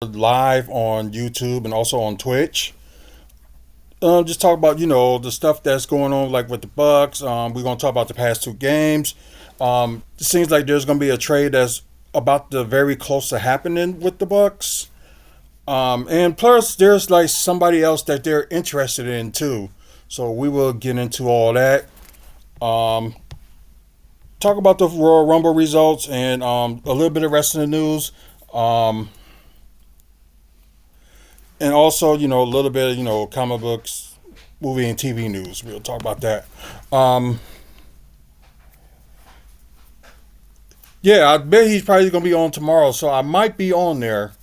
live on YouTube and also on Twitch. Just talk about the stuff that's going on like with the Bucks. We're gonna talk about the past two games. It seems like there's gonna be a trade that's about the very close to happening with the Bucks. And plus, there's like somebody else that they're interested in too. So we will get into all that. Um, Talk about the Royal Rumble results and a little bit of wrestling news. Um, and also, a little bit of, comic books, movie, and TV news. We'll talk about that. Um, yeah, I bet he's probably going to be on tomorrow, so I might be on there.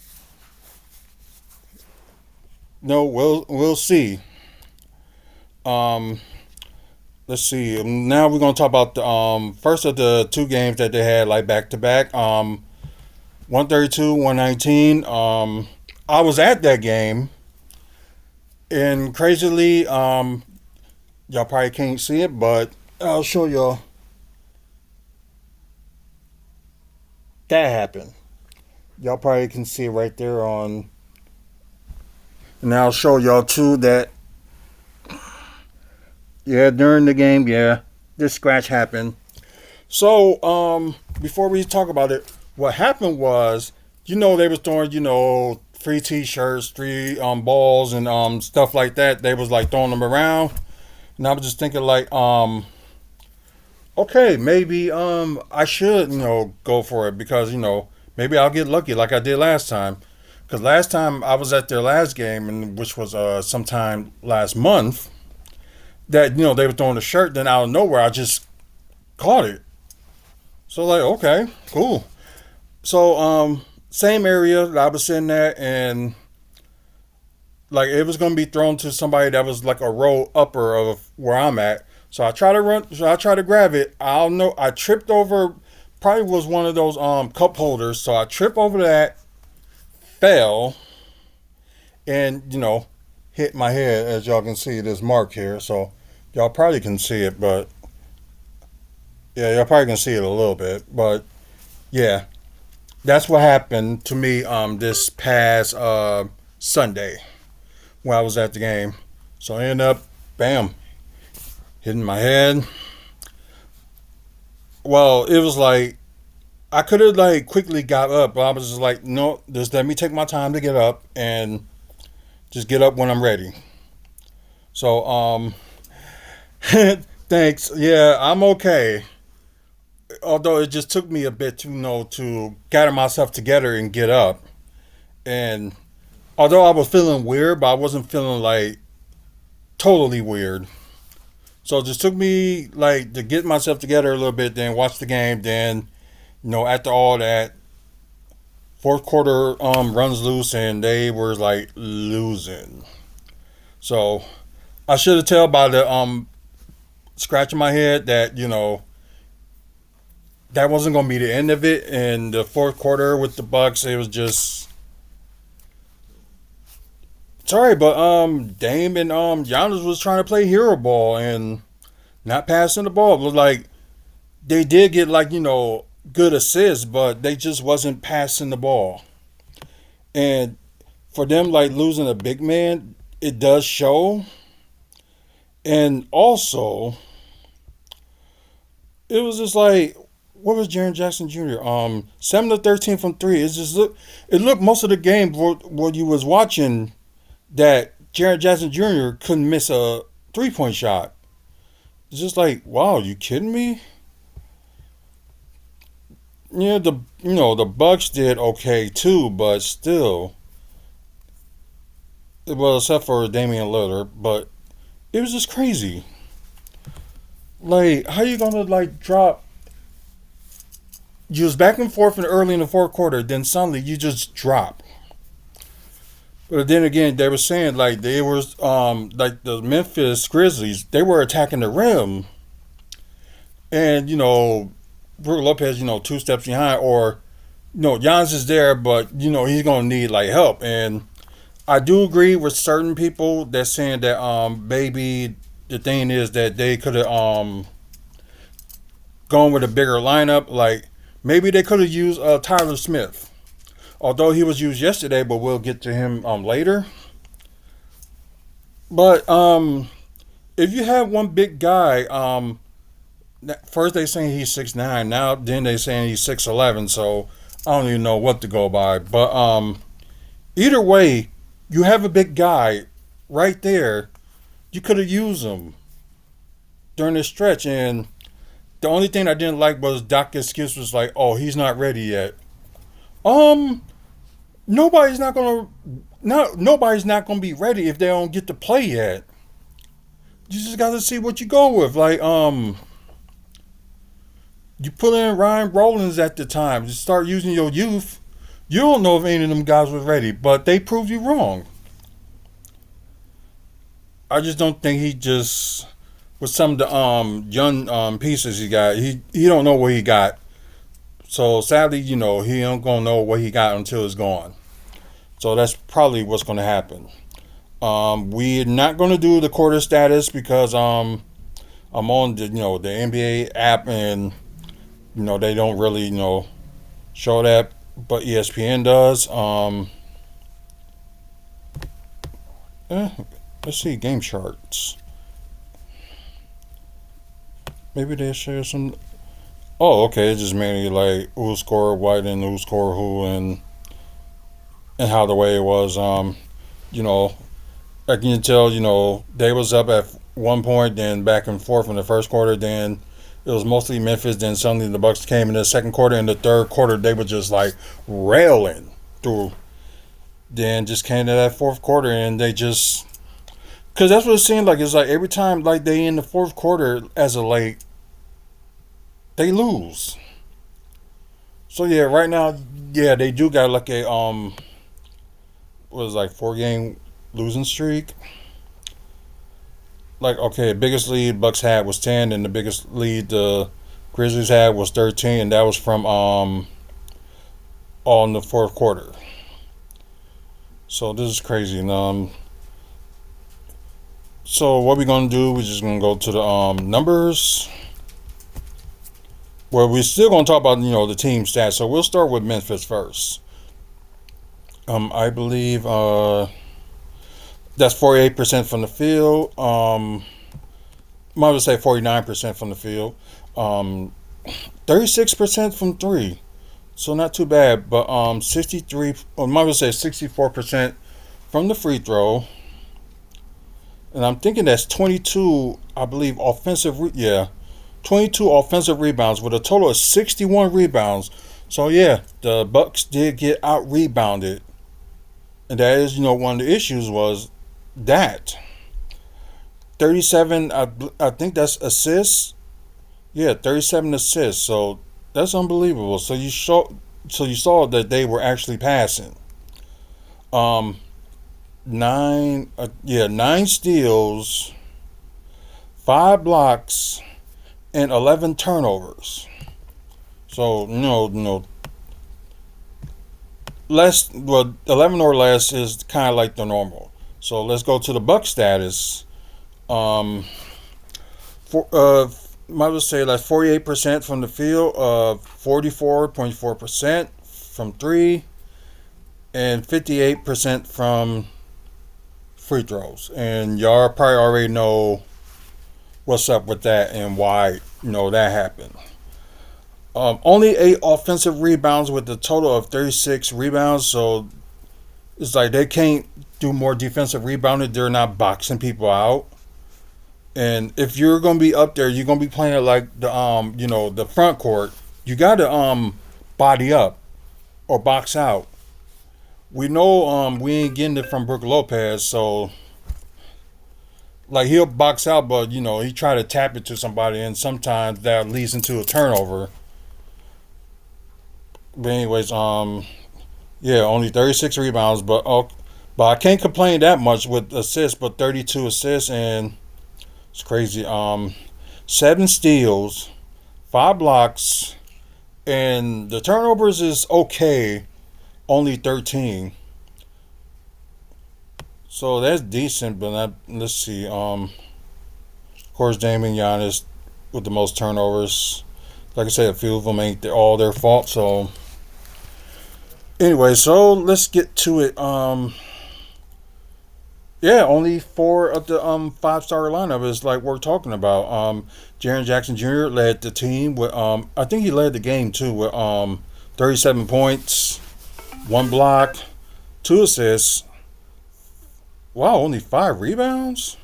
No, we'll see. Um, let's see. Now we're going to talk about the first of the two games that they had like back to back. 132, 119. I was at that game, and crazily, y'all probably can't see it, but I'll show y'all that happened. Y'all probably can see it right there on. And I'll show y'all too that yeah, during the game, yeah, this scratch happened. So, before we talk about it, what happened was, they was throwing, free T-shirts, free balls, and stuff like that. They was like throwing them around, and I was just thinking like, okay, maybe I should go for it because maybe I'll get lucky like I did last time. Because last time I was at their last game, and which was sometime last month, that they were throwing a shirt. Then out of nowhere, I just caught it. So like, okay, cool. So same area that I was sitting at, and like it was gonna be thrown to somebody that was like a row upper of where I'm at. So I try to run. So I try to grab it. I don't know. I tripped over. Probably was one of those cup holders. So I tripped over that, fell, and hit my head. As y'all can see, this mark here. So y'all probably can see it, but yeah, y'all probably can see it a little bit. But yeah, that's what happened to me this past Sunday when I was at the game. So I ended up, bam, hitting my head. Well, it was like I could have like quickly got up, but I was just like, no, just let me take my time to get up and just get up when I'm ready. So thanks. Yeah, I'm okay. Although it just took me a bit to to gather myself together and get up. And although I was feeling weird, but I wasn't feeling like totally weird. So it just took me like to get myself together a little bit, then watch the game. Then after all that, fourth quarter runs loose and they were like losing. So I should have tell by the scratching my head that that wasn't gonna be the end of it. In the fourth quarter with the Bucks, it was just sorry, but Dame and Giannis was trying to play hero ball and not passing the ball. It was like they did get like good assists, but they just wasn't passing the ball. And for them like losing a big man, it does show. And also, it was just like what was Jaren Jackson Jr. 7 to 13 from three. It's just it looked most of the game what you was watching that Jaren Jackson Jr. couldn't miss a 3-point shot. It's just like, wow, you kidding me? Yeah, the Bucks did okay too, but still, well, except for Damian Lillard, but it was just crazy. Like, how you gonna like drop? You was back and forth in early in the fourth quarter, then suddenly you just drop. But then again, they were saying like they was like the Memphis Grizzlies, they were attacking the rim, and Brook Lopez, two steps behind, or Giannis is there, but he's gonna need like help. And I do agree with certain people that saying that maybe the thing is that they could have gone with a bigger lineup. Like maybe they could have used Tyler Smith, Although he was used yesterday, but we'll get to him later. But if you have one big guy, first they saying he's 6'9", now then they saying he's 6'11", so I don't even know what to go by. But either way, you have a big guy right there. You could have used him during this stretch, and the only thing I didn't like was Doc's excuse was like, "Oh, he's not ready yet." Um, nobody's not gonna nobody's not gonna be ready if they don't get to play yet. You just got to see what you go with. Like you put in Ryan Rollins at the time. You start using your youth. You don't know if any of them guys were ready, but they proved you wrong. I just don't think he just with some of the young pieces he got. He don't know what he got. So sadly, he ain't gonna know what he got until it's gone. So that's probably what's gonna happen. We're not gonna do the quarter status because I'm on the NBA app and they don't really show that, but ESPN does. Let's see game charts. Maybe they share some. Oh, okay. It's just mainly like who scored what and who scored who and how the way it was. You know, I can tell. They was up at one point, then back and forth in the first quarter. Then it was mostly Memphis. Then suddenly the Bucks came in the second quarter. In the third quarter, they were just like railing through. Then just came to that fourth quarter, and they just. Because that's what it seemed like. It's like every time like they in the fourth quarter as a late, they lose. So yeah, right now, yeah, they do got like a what was it, like 4 game losing streak. Like okay, biggest lead Bucks had was 10, and the biggest lead the Grizzlies had was 13, and that was from all in the fourth quarter. So this is crazy. And so what we're gonna do? We're just gonna go to the numbers. Well, we're still gonna talk about the team stats. So we'll start with Memphis first. I believe that's 48% from the field. Might as say 49% from the field. 36% from three. So not too bad. But 63. Or might as say 64% from the free throw. And I'm thinking that's 22. I believe offensive. 22 offensive rebounds with a total of 61 rebounds. So yeah, the Bucks did get out rebounded, and that is one of the issues was that 37. I think that's assists. Yeah, 37 assists. So that's unbelievable. So you saw that they were actually passing. Um, 9 steals, 5 blocks, and 11 turnovers. So less. Well, 11 or less is kind of like the normal. So let's go to the Buck status. For might as say like 48% from the field, 44.4% from three, and 58% from free throws. And y'all probably already know what's up with that and why that happened. Only 8 offensive rebounds with a total of 36 rebounds. So it's like they can't do more defensive rebounding. They're not boxing people out. And if you're gonna be up there, you're gonna be playing it like the front court. You gotta body up or box out. We know we ain't getting it from Brook Lopez, so like he'll box out, but he try to tap it to somebody, and sometimes that leads into a turnover. But anyways, yeah, only 36 rebounds, but I can't complain that much with assists, but 32 assists, and it's crazy. 7 steals, 5 blocks, and the turnovers is okay, only 13. So that's decent, but let's see. Of course, Damian Giannis with the most turnovers. Like I said, a few of them ain't all their fault. So Anyway, so let's get to it. Yeah, only four of the 5-star lineup is like we're talking about. Jaren Jackson Jr. led the team with I think he led the game too with 37 points, one block, two assists. Wow, only 5 rebounds.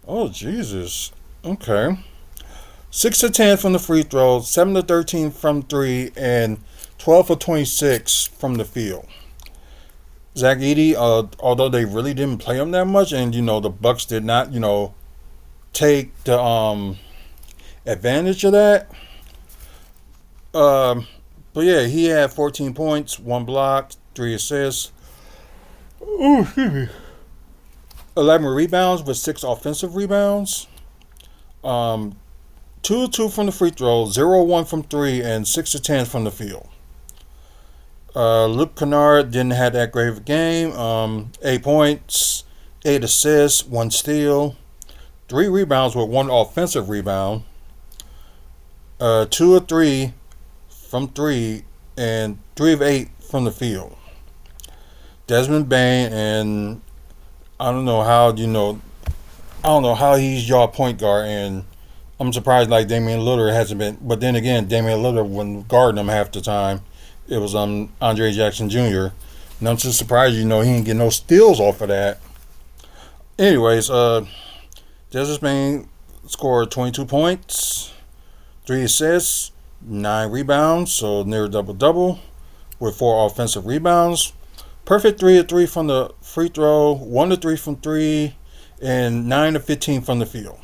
Oh Jesus. Okay. 6 to 10 from the free throw, 7 to 13 from three, and 12 for 26 from the field. Zach Edey, although they really didn't play him that much, and the Bucks did not, take the advantage of that. But yeah, he had 14 points, one block, 3 assists. Ooh, excuse me. 11 rebounds with 6 offensive rebounds. Um, 2 of 2 from the free throw, 0 of 1 from three, and 6 to 10 from the field. Luke Kennard didn't have that great of a game. 8 points, 8 assists, 1 steal, 3 rebounds with 1 offensive rebound. 2 of 3 from three, and 3 of 8 from the field. Desmond Bain, and I don't know how he's your point guard, and I'm surprised like Damian Lillard hasn't been. But then again, Damian Lillard wasn't guarding him half the time. It was Andre Jackson Jr. And I'm just surprised he didn't get no steals off of that. Anyways, Desmond Bain scored 22 points, 3 assists, 9 rebounds, so near double double with 4 offensive rebounds. Perfect 3 of 3 from the free throw, 1 of 3 from three, and 9 of 15 from the field.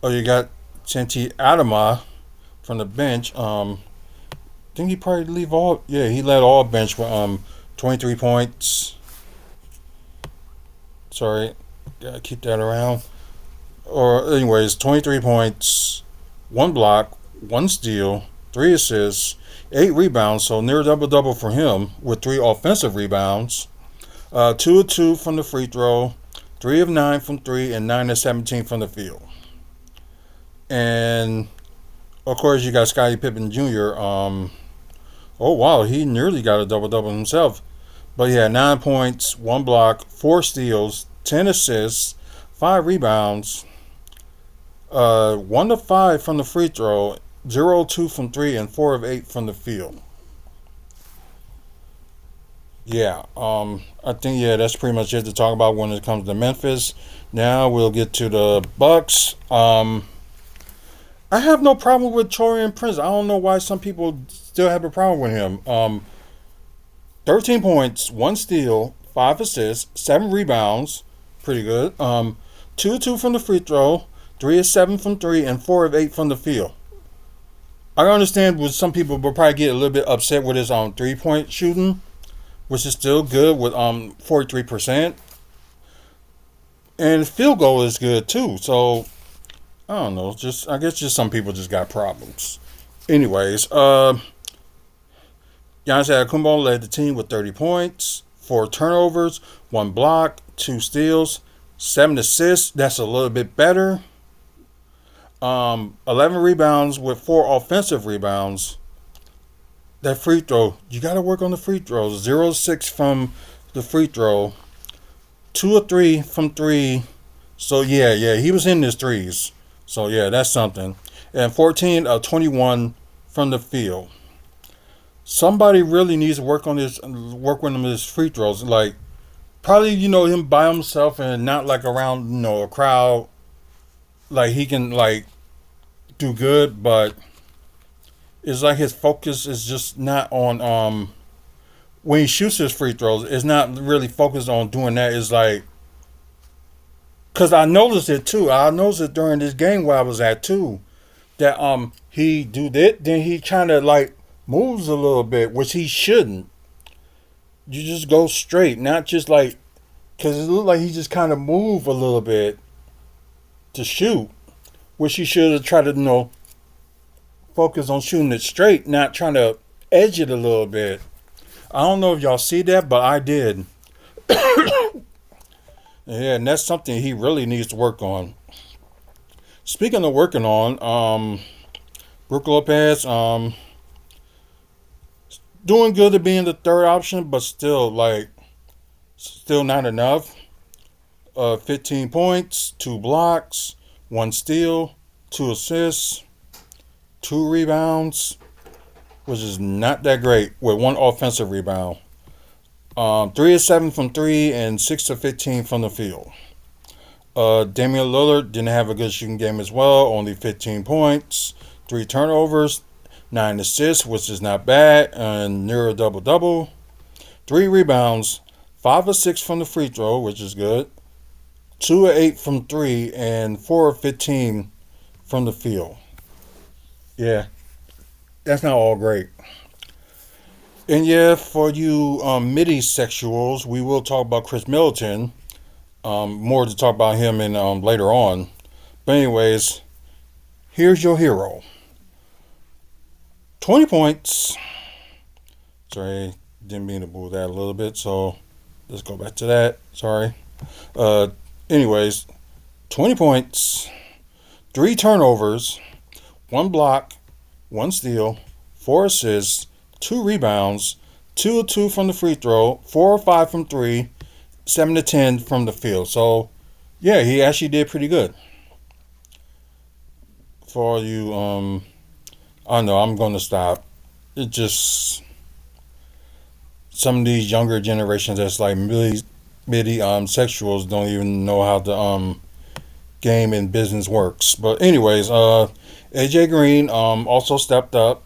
Oh, you got Santi Adama from the bench. I think he probably leave all. Yeah, he led all bench with 23 points. Sorry, gotta keep that around. Or anyways, 23 points, one block, one steal, 3 assists, 8 rebounds. So near double double for him with 3 offensive rebounds. 2 of 2 from the free throw, 3 of 9 from three, and 9 of 17 from the field. And of course, you got Scottie Pippen Jr. Oh wow, he nearly got a double double himself. But he had 9 points, one block, 4 steals, 10 assists, 5 rebounds, 1 of 5 from the free throw, 0 of 2 from three, and 4 of 8 from the field. Yeah, I think that's pretty much it to talk about when it comes to Memphis. Now we'll get to the Bucks. I have no problem with Taurean Prince. I don't know why some people still have a problem with him. 13 points, 1 steal, 5 assists, 7 rebounds, pretty good. 2 of 2 from the free throw, 3 of 7 from three, and 4 of 8 from the field. I understand with some people will probably get a little bit upset with his 3-point shooting, which is still good with 43%, and his field goal is good too. So I don't know. I guess some people just got problems. Anyways, Giannis Antetokounmpo led the team with 30 points, 4 turnovers, 1 block, 2 steals, 7 assists. That's a little bit better. 11 rebounds with 4 offensive rebounds. That free throw, you got to work on the free throws. 0 of 6 from the free throw, 2 of 3 from three. So yeah, he was in his threes. So yeah, that's something. And 14 of 21 from the field. Somebody really needs to work with him his free throws. Like probably him by himself and not like around a crowd. Like he can like do good, but it's like his focus is just not on when he shoots his free throws. It's not really focused on doing that. It's like because I noticed it too. I noticed it during this game where I was at too. That he do that, then he kind of like moves a little bit, which he shouldn't. You just go straight, not just like because it looked like he just kind of move a little bit to shoot, which he should have tried to focus on shooting it straight, not trying to edge it a little bit. I don't know if y'all see that, but I did. Yeah, and that's something he really needs to work on. Speaking of working on, Brook Lopez doing good to being the third option, but still not enough. 15 points, 2 blocks, 1 steal, 2 assists, 2 rebounds, which is not that great with 1 offensive rebound. 3 of 7 from three and 6 of 15 from the field. Damian Lillard didn't have a good shooting game as well. Only 15 points, 3 turnovers, 9 assists, which is not bad, and near a double double. 3 rebounds, 5 of 6 from the free throw, which is good. 2 of 8 from three, and 4 of 15 from the field. Yeah, that's not all great. And yeah, for you midi sexuals, we will talk about Chris Middleton. More to talk about him in later on. But anyways, here's your hero. 20 points. Sorry, didn't mean to move that a little bit, so let's go back to that. Sorry. Uh, anyways, 20 points, 3 turnovers, 1 block, 1 steal, 4 assists, 2 rebounds, 2 of 2 from the free throw, 4 of 5 from three, 7 of 10 from the field. So, yeah, he actually did pretty good. For you, I know I'm going to stop. It just some of these younger generations that's like midi sexuals don't even know how the game and business works. But anyways, AJ Green also stepped up.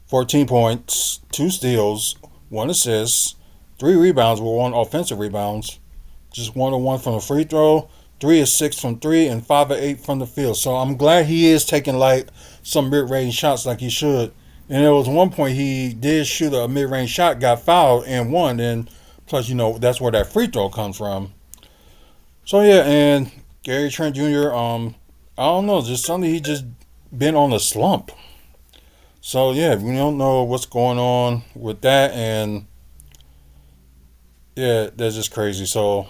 14 points, 2 steals, 1 assist, 3 rebounds with 1 offensive rebounds, just 1 of 1 from the free throw, 3 of 6 from three, and 5 of 8 from the field. So I'm glad he is taking like some mid-range shots like he should. And there was one point he did shoot a mid-range shot, got fouled, and won. And plus, that's where that free throw comes from. So yeah, and Gary Trent Jr. I don't know, just something he just been on a slump. So yeah, we don't know what's going on with that, and yeah, that's just crazy. So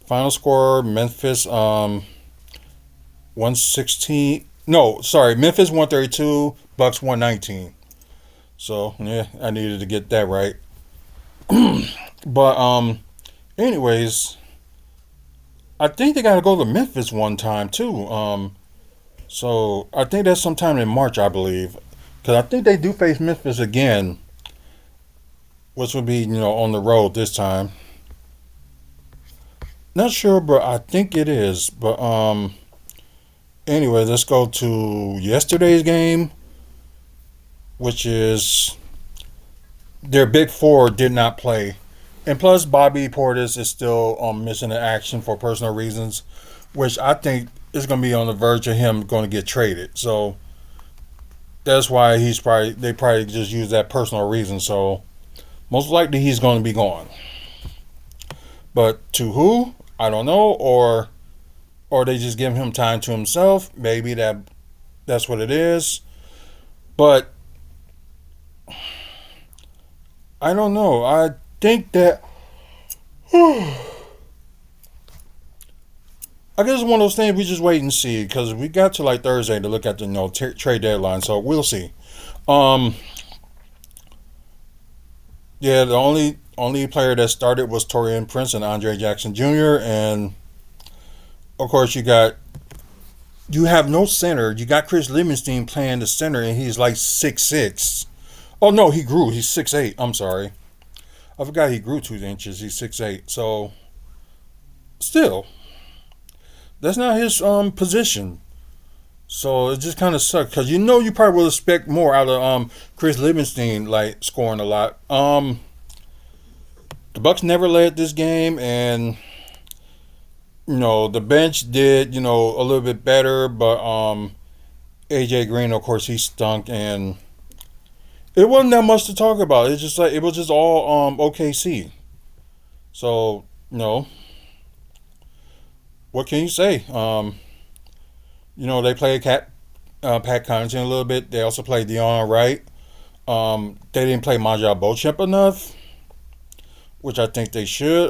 final score: Memphis 116. No, sorry, Memphis 132, Bucks 119. So yeah, I needed to get that right. But anyways, I think they got to go to Memphis one time too. So I think that's sometime in March, I believe. Because I think they do face Memphis again, which would be, on the road this time. Not sure, but I think it is. But anyway, let's go to yesterday's game, which is their big four did not play. And plus, Bobby Portis is still missing in action for personal reasons, which I think is going to be on the verge of him going to get traded. So that's why they probably just use that personal reason. So most likely he's going to be gone. But to who? I don't know. Or they just give him time to himself. Maybe that's what it is. But I don't know. I think that I guess it's one of those things we just wait and see because we got to like Thursday to look at the trade deadline, so we'll see. Um, yeah, the only player that started was Torian Prince and Andre Jackson Jr. And of course you have no center. You got Chris Livingston playing the center, and he's like 6'6". Oh no, he grew. He's 6'8". I'm sorry, I forgot he grew 2 inches. He's 6'8". So still, that's not his position. So it just kind of sucks because you probably will expect more out of Chris Livingston like scoring a lot. The Bucks never led this game, and the bench did a little bit better, but AJ Green, of course, he stunk, and it wasn't that much to talk about. It's just like it was just all OKC. So what can you say? They played Pat Connaughton a little bit. They also played Dion Wright. They didn't play Maja Beauchamp enough, which I think they should.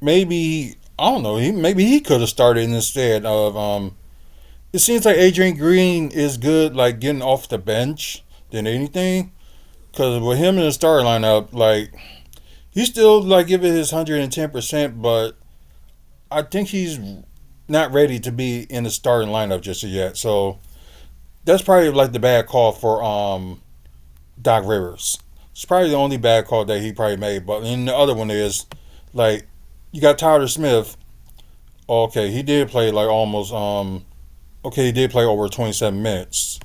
Maybe I don't know. Maybe he could have started instead of. It seems like Adrian Green is good, like getting off the bench than anything. Because with him in the start lineup, like he's still like giving his 110%, but I think he's not ready to be in the starting lineup just yet. So that's probably like the bad call for Doc Rivers. It's probably the only bad call that he probably made. But then the other one is like you got Tyler Smith. Okay, he did play like almost okay, he did play over 27 minutes.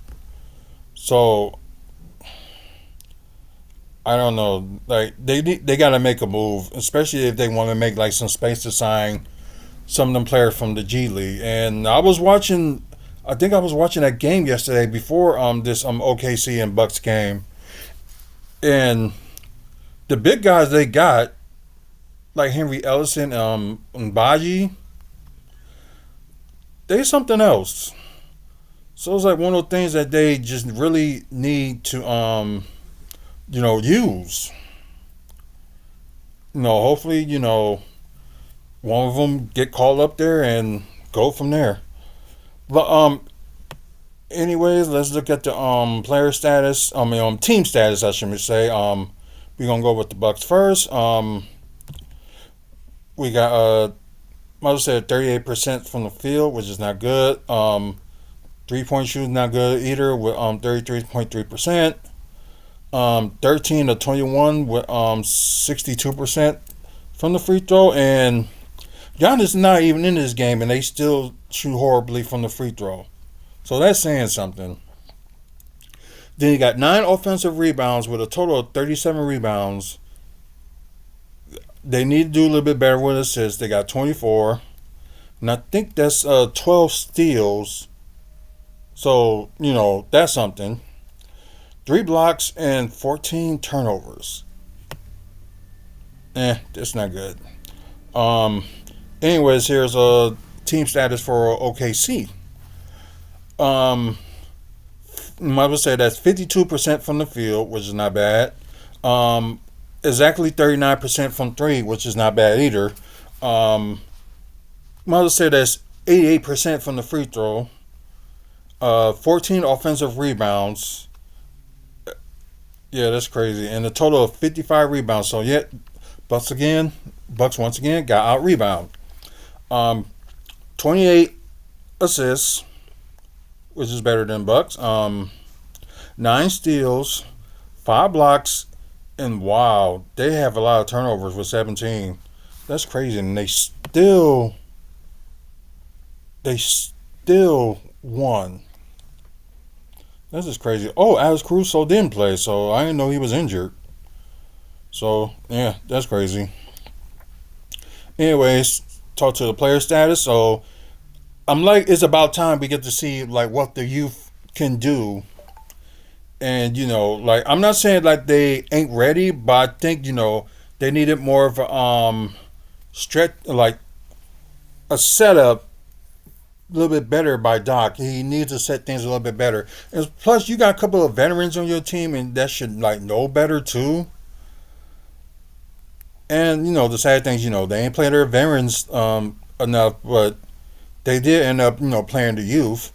So I don't know. Like they got to make a move, especially if they want to make like some space to sign some of them players from the G League. And I was watching. I think I was watching that game yesterday before this OKC and Bucks game, and the big guys they got like Henry Ellison, and Baji, they something else. So it's like one of those things that they just really need to use. Hopefully, one of them get called up there and go from there. But anyways, let's look at the player status. Team status, I should say. We're gonna go with the Bucks first. We got I would say 38% from the field, which is not good. 3-point shooting not good either with 33.3%. 13 to 21 with 62% from the free throw, and Giannis not even in this game, and they still shoot horribly from the free throw. So that's saying something. Then you got 9 offensive rebounds with a total of 37 rebounds. They need to do a little bit better with assists. They got 24, and I think that's 12 steals. So that's something. 3 blocks and 14 turnovers. That's not good. Anyways, here's a team status for OKC. I would say that's 52% from the field, which is not bad. Exactly 39% from 3, which is not bad either. I would say that's 88% from the free throw. 14 offensive rebounds. Yeah, that's crazy. And a total of 55 rebounds. So, yeah, Bucks once again got out rebound. 28 assists, which is better than Bucks. 9 steals, 5 blocks, and wow, they have a lot of turnovers with 17. That's crazy. And they still won. This is crazy. Oh, Alex Caruso didn't play, so I didn't know he was injured. So, yeah, that's crazy. Anyways, talk to the player status. So, I'm like, it's about time we get to see, like, what the youth can do. And, like, I'm not saying, like, they ain't ready, but I think, they needed more of a, stretch, like, a setup a little bit better by Doc. He needs to set things a little bit better. And plus, you got a couple of veterans on your team, and that should like know better too. And the sad things, they ain't playing their veterans enough, but they did end up, playing the youth,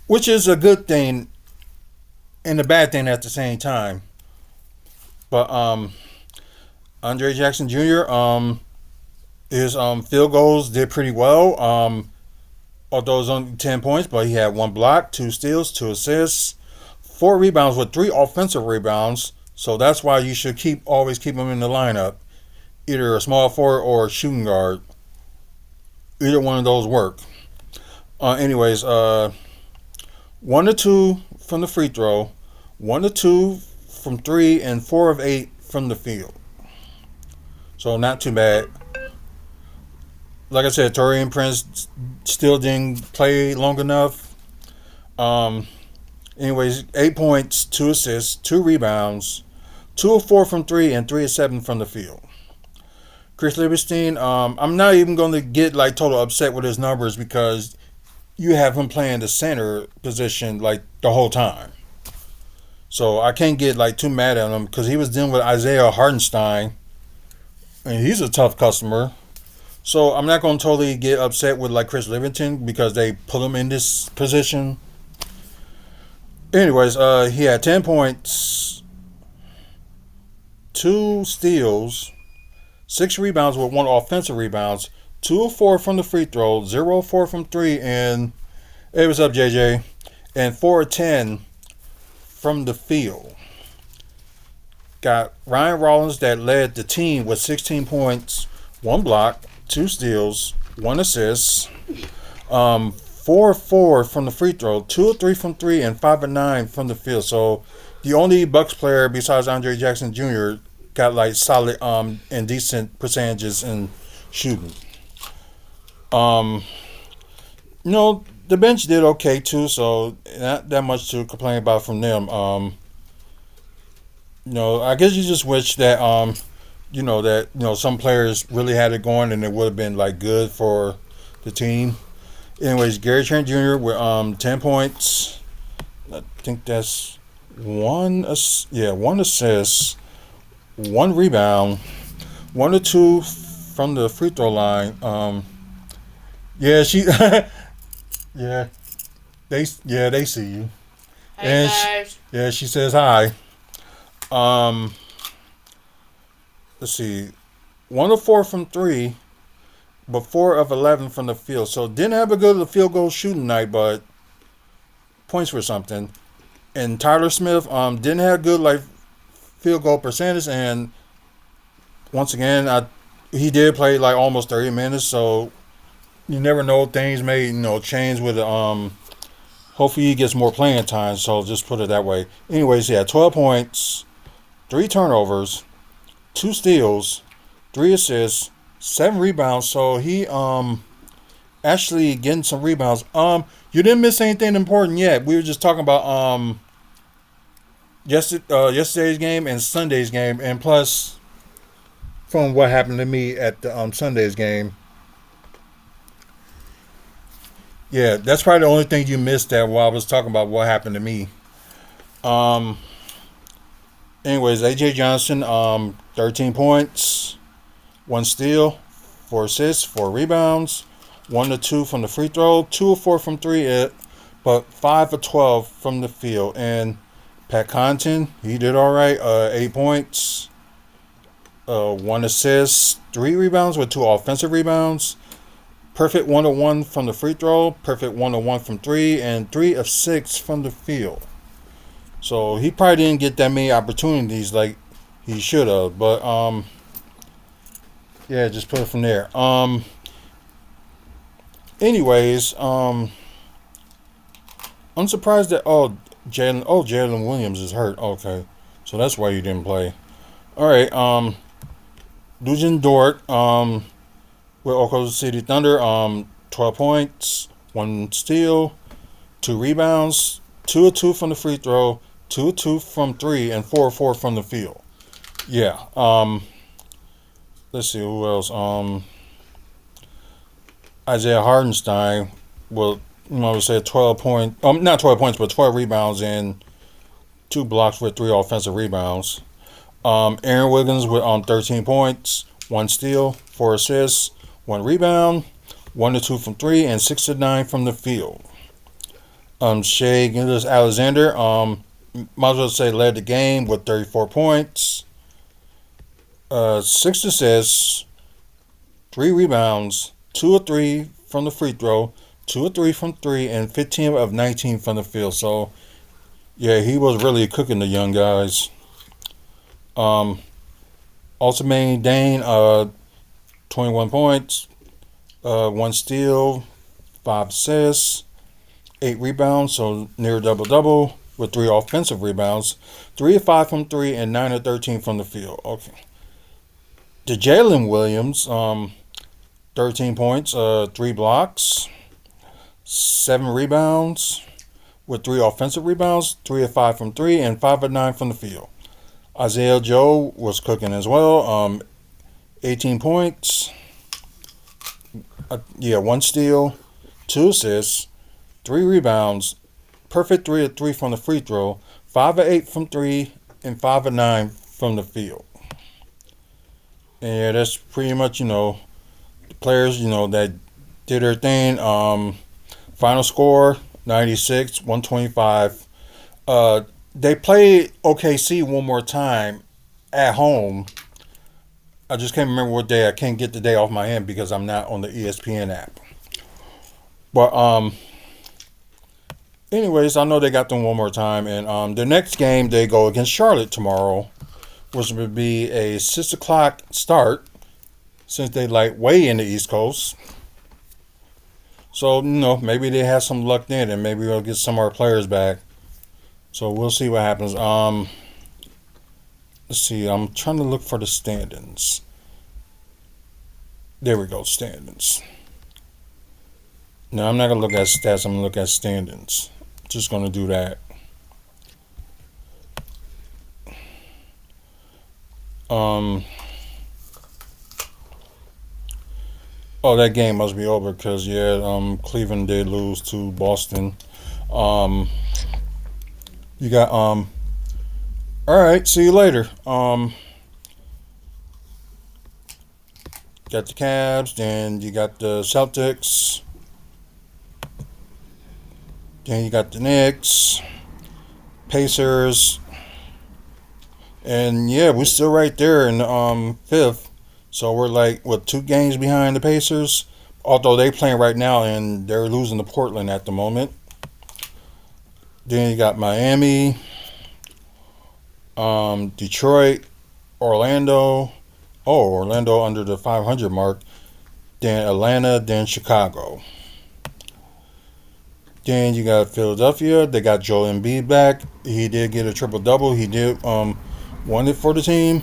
which is a good thing and a bad thing at the same time. But Andre Jackson Jr. His field goals did pretty well. Although it was only 10 points, but he had 1 block, 2 steals, 2 assists, 4 rebounds with 3 offensive rebounds. So that's why you should always keep him in the lineup. Either a small forward or a shooting guard. Either one of those work. Anyways, 1 to 2 from the free throw, 1 to 2 from 3, and 4 of 8 from the field. So not too bad. Like I said, Taurean Prince still didn't play long enough. Anyways, 8 points, 2 assists, 2 rebounds, 2 of 4 from 3, and 3 of 7 from the field. Chris Livingston, I'm not even going to get like total upset with his numbers because you have him playing the center position like the whole time. So I can't get like too mad at him because he was dealing with Isaiah Hartenstein, and he's a tough customer. So I'm not going to totally get upset with like Chris Livingston because they put him in this position. Anyways, he had 10 points, 2 steals, 6 rebounds with 1 offensive rebounds, 2 of 4 from the free throw, 0 of 4 from 3, and hey, what's up, JJ? And 4 of 10 from the field. Got Ryan Rollins that led the team with 16 points, 1 block, 2 steals, 1 assist, 4 of 4 from the free throw, 2 of 3 from 3, and 5 of 9 from the field. So the only Bucks player besides Andre Jackson Jr. got like solid and decent percentages in shooting. You know, the bench did okay too, so not that much to complain about from them. You know, I guess you just wish that some players really had it going and it would have been like good for the team. Anyways, Gary Trent Jr. with 10 points. I think that's one assist, 1 rebound, 1 or 2 from the free throw line. She yeah, they see you. Hey guys. She says hi. Let's see, 1 of 4 from 3, but 4 of 11 from the field. So didn't have a good field goal shooting night, but points for something. And Tyler Smith didn't have good like field goal percentage, and once again he did play like almost 30 minutes. So you never know, things may change with it. Hopefully he gets more playing time. So just put it that way. Anyways, he had 12 points, 3 turnovers, 2 steals, 3 assists, 7 rebounds. So he actually getting some rebounds. You didn't miss anything important yet. We were just talking about yesterday's game and Sunday's game, and plus from what happened to me at the Sunday's game. Yeah, that's probably the only thing you missed there while I was talking about what happened to me. Anyways, AJ Johnson, 13 points, 1 steal, 4 assists, 4 rebounds, 1 to 2 from the free throw, 2 of 4 from 3, but 5 of 12 from the field. And Pat Connaughton, he did all right, 8 points, 1 assist, 3 rebounds with 2 offensive rebounds. Perfect 1 of 1 from the free throw, perfect 1 of 1 from 3, and 3 of 6 from the field. So he probably didn't get that many opportunities like he should have, but just put it from there. Anyways, I'm surprised that Jalen Williams is hurt. Okay, so that's why you didn't play. All right, Lujan Dort, with Oklahoma City Thunder, 12 points, 1 steal, 2 rebounds, 2 of 2 from the free throw, 2 of 2 from 3, and 4 of 4 from the field. Yeah. Let's see who else. Isaiah Hardenstein will, I would say 12 points. Not 12 points, but 12 rebounds and 2 blocks with 3 offensive rebounds. Aaron Wiggins with 13 points, 1 steal, 4 assists, 1 rebound, 1 to 2 from 3, and 6 to 9 from the field. Shai Gilgeous-Alexander, might as well say led the game with 34 points, 6 assists, 3 rebounds, 2 of 3 from the free throw, 2 of 3 from 3, and 15 of 19 from the field. So, yeah, he was really cooking the young guys. Ultimate Dane, 21 points, 1 steal, 5 assists, 8 rebounds, so near double-double with 3 offensive rebounds, 3 of 5 from 3, and 9 of 13 from the field. Okay. To Jalen Williams, 13 points, 3 blocks, 7 rebounds with 3 offensive rebounds, 3 of 5 from 3, and 5 of 9 from the field. Isaiah Joe was cooking as well, 18 points, 1 steal, 2 assists, 3 rebounds, perfect 3 of 3 from the free throw, 5 of 8 from 3, and 5 of 9 from the field. And yeah, that's pretty much, the players, that did their thing. Final score, 96-125. They played OKC one more time at home. I just can't remember what day. I can't get the day off my hand because I'm not on the ESPN app. But anyways, I know they got them one more time, and the next game they go against Charlotte tomorrow, which would be a 6 o'clock start since they like way in the East Coast. So maybe they have some luck then, and maybe we'll get some of our players back. So we'll see what happens. Let's see. I'm trying to look for the standings. There we go, standings. Now I'm not gonna look at stats. I'm gonna look at standings. Just gonna do that. Um. Oh, that game must be over because Cleveland did lose to Boston. Um. You got All right. See you later. Got the Cavs. Then you got the Celtics. Then you got the Knicks, Pacers, and yeah, we're still right there in fifth. So we're like 2 games behind the Pacers. Although they playing right now and they're losing to Portland at the moment. Then you got Miami, Detroit, Orlando. Oh, Orlando under the 500 mark. Then Atlanta. Then Chicago. Then you got Philadelphia. They got Joel Embiid back. He did get a triple double. He did won it for the team.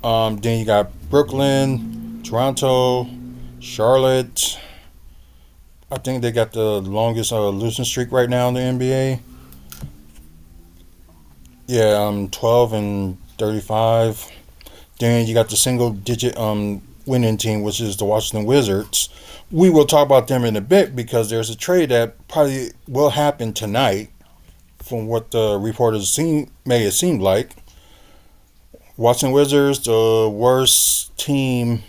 Then you got Brooklyn, Toronto, Charlotte. I think they got the longest losing streak right now in the NBA. Yeah, 12-35. Then you got the single digit winning team, which is the Washington Wizards. We will talk about them in a bit because there's a trade that probably will happen tonight, from what the reporters may have seemed like. Washington Wizards, the worst team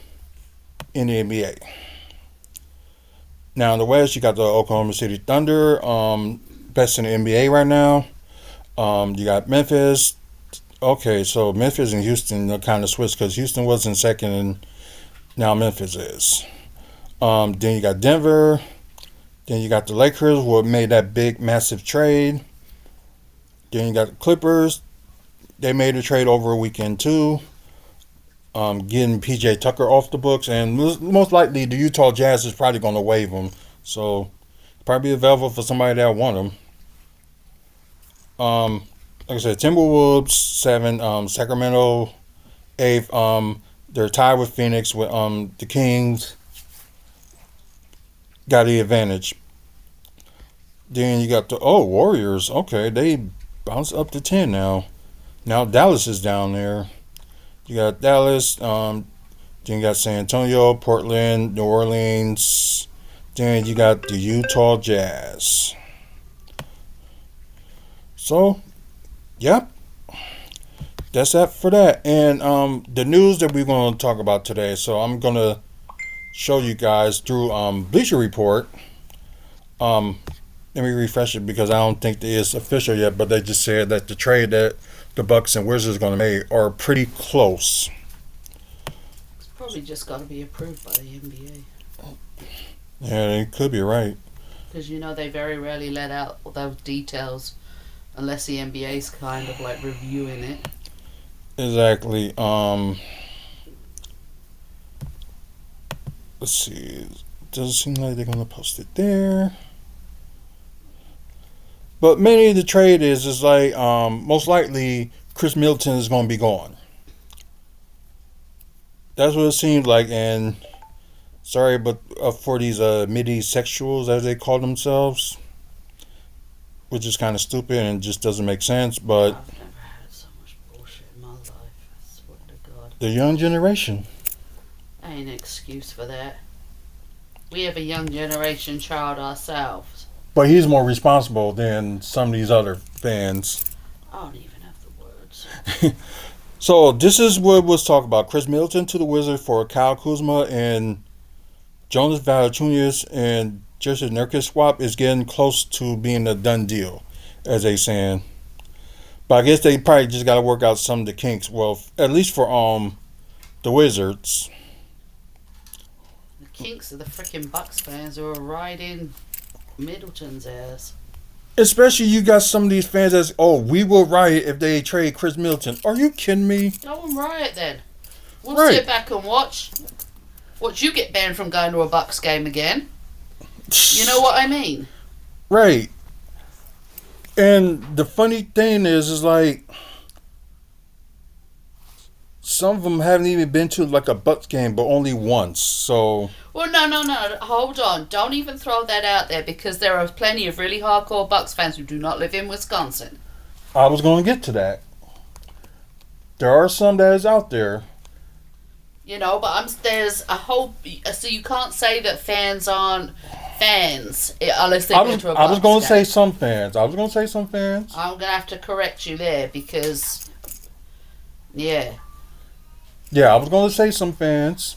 in the NBA. Now in the West, you got the Oklahoma City Thunder, best in the NBA right now. You got Memphis. Okay, so Memphis and Houston kind of switched because Houston was in second and now Memphis is. Then you got Denver. Then you got the Lakers, who made that big, massive trade. Then you got the Clippers. They made a trade over a weekend too, getting PJ Tucker off the books, and most likely the Utah Jazz is probably going to waive him. So probably available for somebody that want him. Like I said, Timberwolves 7, Sacramento 8. They're tied with Phoenix. With the Kings got the advantage. Then you got the Warriors. Okay, they bounced up to 10 now. Now Dallas is down there. You got Dallas. Then you got San Antonio, Portland, New Orleans. Then you got the Utah Jazz. So, yep. That's that for that. And the news that we're going to talk about today. So I'm going to show you guys through Bleacher Report. Let me refresh it because I don't think it's official yet. But they just said that the trade that the Bucks and Wizards are going to make are pretty close. It's probably just got to be approved by the NBA. Yeah, they could be right. Because they very rarely let out all those details unless the NBA's kind of like reviewing it. Exactly. Let's see. Doesn't seem like they're gonna post it there. But mainly the trade is like most likely Chris Middleton is gonna be gone. That's what it seems like. And sorry, but for these midi-sexuals as they call themselves, which is kind of stupid and just doesn't make sense. But I've never had so much bullshit in my life. I swear to God. The young generation. I ain't an excuse for that. We have a young generation child ourselves. But he's more responsible than some of these other fans. I don't even have the words. So this is what was talked about. Chris Middleton to the Wizards for Kyle Kuzma, and Jonas Valanciunas and Jusuf Nurkic swap is getting close to being a done deal, as they saying. But I guess they probably just got to work out some of the kinks. Well, at least for the Wizards. The kinks are the freaking Bucks fans who are riding Middleton's ass. Especially you got some of these fans that's, oh, we will riot if they trade Chris Middleton. Are you kidding me? Go and riot then. We'll Right. sit back and watch. Watch you get banned from going to a Bucks game again. You know what I mean? Right. And the funny thing is like, some of them haven't even been to like a Bucks game, but only once. So. Well, no. Hold on. Don't even throw that out there because there are plenty of really hardcore Bucks fans who do not live in Wisconsin. I was going to get to that. There are some that is out there. You know, but there's a whole. So you can't say that fans aren't fans unless they've been to a Bucks I was going to say game. some fans. I'm going to have to correct you there because. Yeah. Yeah, I was going to say some fans.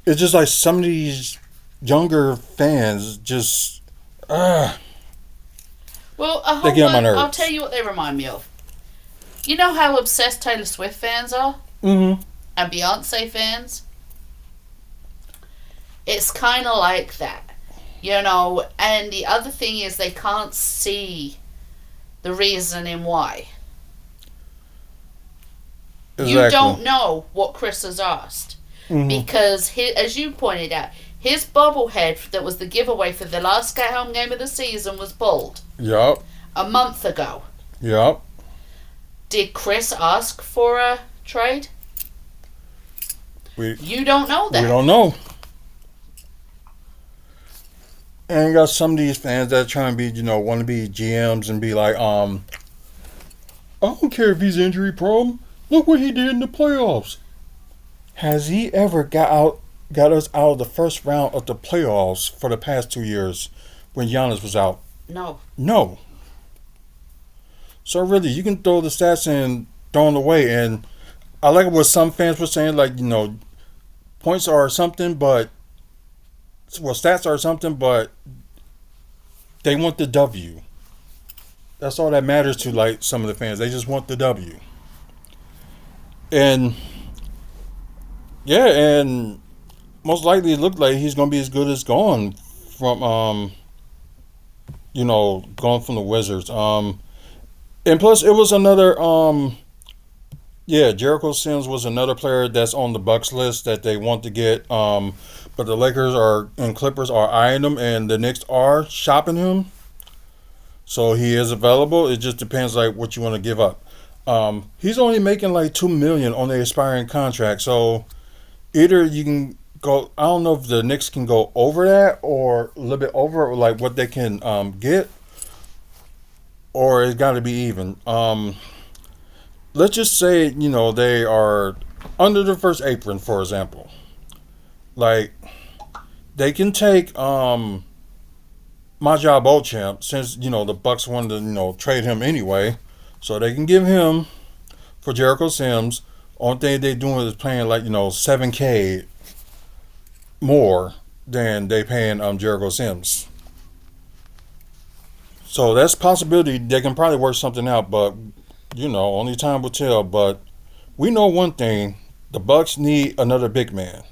It's just like some of these younger fans just. Well, They get on my nerves. I'll tell you what they remind me of. You know how obsessed Taylor Swift fans are? Mm-hmm. And Beyonce fans? It's kind of like that. You know, and the other thing is they can't see the reasoning why. Exactly. You don't know what Chris has asked. Mm-hmm. Because, as you pointed out, his bobblehead that was the giveaway for the last home game of the season was pulled. Yup. A month ago. Yup. Did Chris ask for a trade? You don't know that. We don't know. And you got some of these fans that are trying to be, want to be GMs and be like, I don't care if he's injury prone. Look what he did in the playoffs. Has he ever got us out of the first round of the playoffs for the past 2 years when Giannis was out? No. So really, you can throw the stats and throw them away. And I like what some fans were saying, like, points are something, but stats are something, but they want the W. That's all that matters to like some of the fans. They just want the W. And yeah, and most likely it looked like he's gonna be as good as gone from going from the Wizards. And plus it was another Jericho Sims was another player that's on the Bucks list that they want to get. But the Lakers and Clippers are eyeing him, and the Knicks are shopping him. So he is available. It just depends like what you want to give up. He's only making like $2 million on the expiring contract. So either you can go. I don't know if the Knicks can go over that or a little bit over, or like what they can get, or it's got to be even. Let's just say they are under the first apron, for example. Like they can take Majah Beauchamp since the Bucks wanted to trade him anyway, so they can give him for Jericho Sims. Only thing they doing is paying like $7,000 more than they paying Jericho Sims. So that's a possibility. They can probably work something out, but only time will tell. But we know one thing: the Bucks need another big man.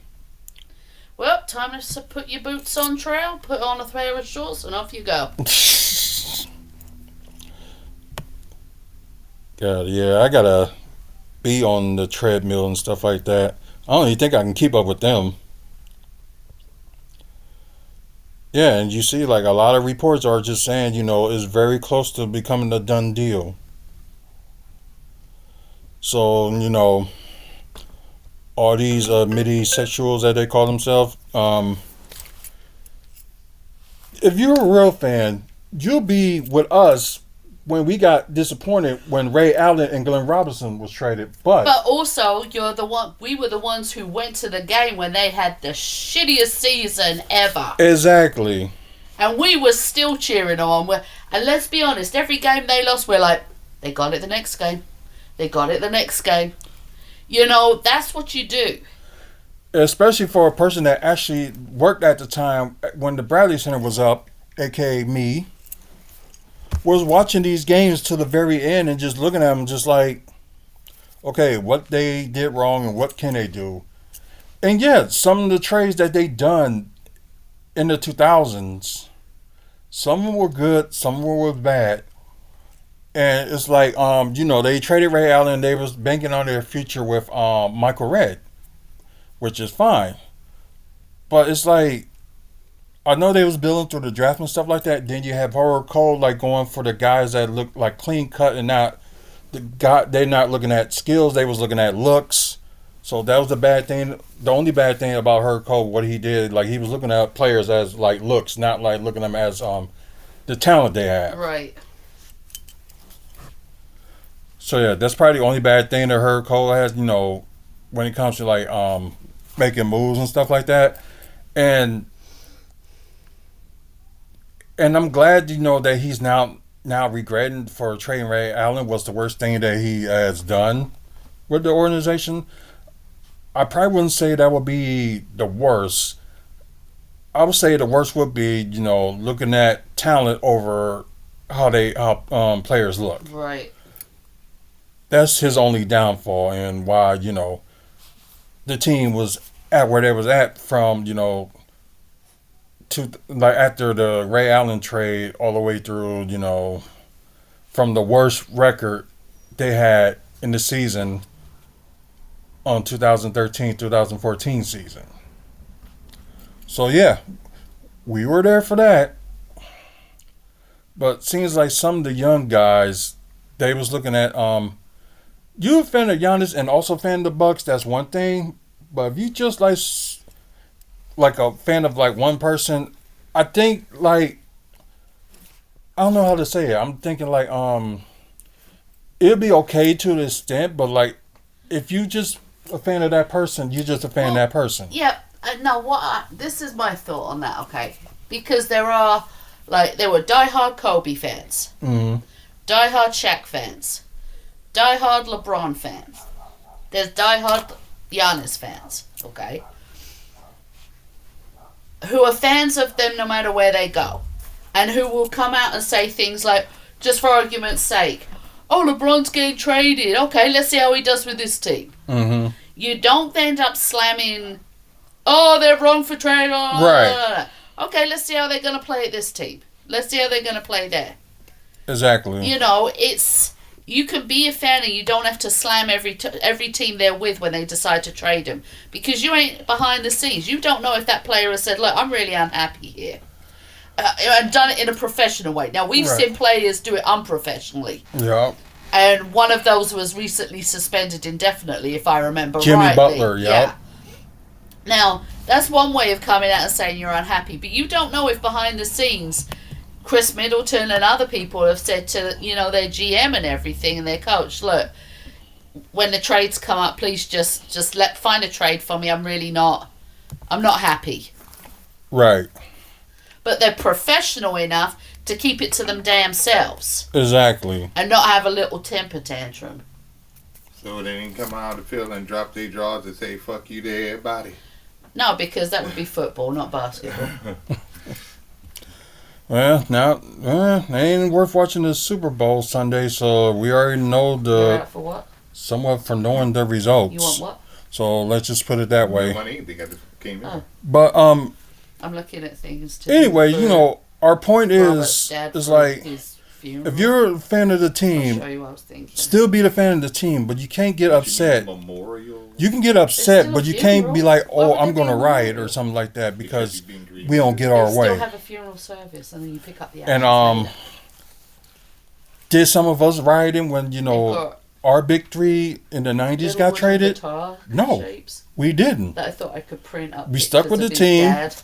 Well, time to put your boots on trail, put on a pair of shorts, and off you go. God, yeah, I gotta be on the treadmill and stuff like that. I don't even think I can keep up with them. Yeah, and you see, like a lot of reports are just saying, it's very close to becoming a done deal. So, all these midi-sexuals that they call themselves, if you're a real fan, you'll be with us when we got disappointed when Ray Allen and Glenn Robinson was traded. But also, we were the ones who went to the game when they had the shittiest season ever. Exactly. And we were still cheering on. And let's be honest, every game they lost, we're like, they got it the next game. They got it the next game. That's what you do. Especially for a person that actually worked at the time when the Bradley Center was up, aka me. was watching these games to the very end and just looking at them, just like, okay, what they did wrong and what can they do? And yeah, some of the trades that they done in the 2000s, some of them were good, some of them were bad. And it's like, they traded Ray Allen. They was banking on their future with Michael Redd, which is fine. But it's like, I know they was building through the draft and stuff like that. Then you have Horror Cole like going for the guys that look like clean cut and not they're not looking at skills. They was looking at looks. So that was the bad thing. The only bad thing about Horror Cole, what he did, like he was looking at players as like looks, not like looking at them as the talent they have. Right. So yeah, that's probably the only bad thing that Horror Cole has. When it comes to like making moves and stuff like that, and I'm glad that he's now regretting for trading Ray Allen was the worst thing that he has done with the organization. I probably wouldn't say that would be the worst. I would say the worst would be looking at talent over how players look. Right. That's his only downfall and why the team was at where they was at from to like after the Ray Allen trade all the way through, from the worst record they had in the season on 2013-2014 season. So yeah, we were there for that. But seems like some of the young guys, they was looking at you a fan of Giannis and also a fan of the Bucks, that's one thing. But if you just like a fan of like one person, I think like I don't know how to say it. I'm thinking like it'll be okay to an extent, but like if you just a fan of that person, you're just a fan of that person. Yeah. Now this is my thought on that. Okay, because there were diehard Kobe fans, Mm-hmm. diehard Shaq fans, diehard LeBron fans. There's diehard Giannis fans. Okay. Who are fans of them no matter where they go. And who will come out and say things like, just for argument's sake, oh, LeBron's getting traded. Okay, let's see how he does with this team. Mm-hmm. You don't end up slamming, oh, they're wrong for trading. Right. Okay, let's see how they're going to play at this team. Let's see how they're going to play there. Exactly. You can be a fan and you don't have to slam every team they're with when they decide to trade them. Because you ain't behind the scenes. You don't know if that player has said, look, I'm really unhappy here. And done it in a professional way. Now, we've seen players do it unprofessionally. Yeah. And one of those was recently suspended indefinitely, if I remember Jimmy rightly. Butler, yeah. Now, that's one way of coming out and saying you're unhappy. But you don't know if behind the scenes Chris Middleton and other people have said to, their GM and everything and their coach, look, when the trades come up, please just find a trade for me. I'm not happy. Right. But they're professional enough to keep it to them damn selves. Exactly. And not have a little temper tantrum. So they didn't come out of the field and drop their jaws and say, fuck you to everybody. No, because that would be football, not basketball. Well, now, it ain't worth watching the Super Bowl Sunday, so we already know You're out for what? somewhat for knowing the results. You want what? So let's just put it that way. Money, they got the came in. Oh. But I'm looking at things too. anyway, our point Robert's dad is for like, his funeral. if you're a fan of the I'll team, show you what I was thinking. still be the fan of the team, but you can't get upset. Memorial. You can get It's upset, still but a you can't funeral. be like, Why oh, would I'm there going to be a riot memorial? or something like that because he's being grieved. we don't get They'll our still way. have a funeral service and then you pick up the And ashes later. did some of us rioting when, They've got our big three in the 90s little got wooden traded? guitar No. shapes We didn't. that I thought I could print up. We stuck with pictures the of his team. dad.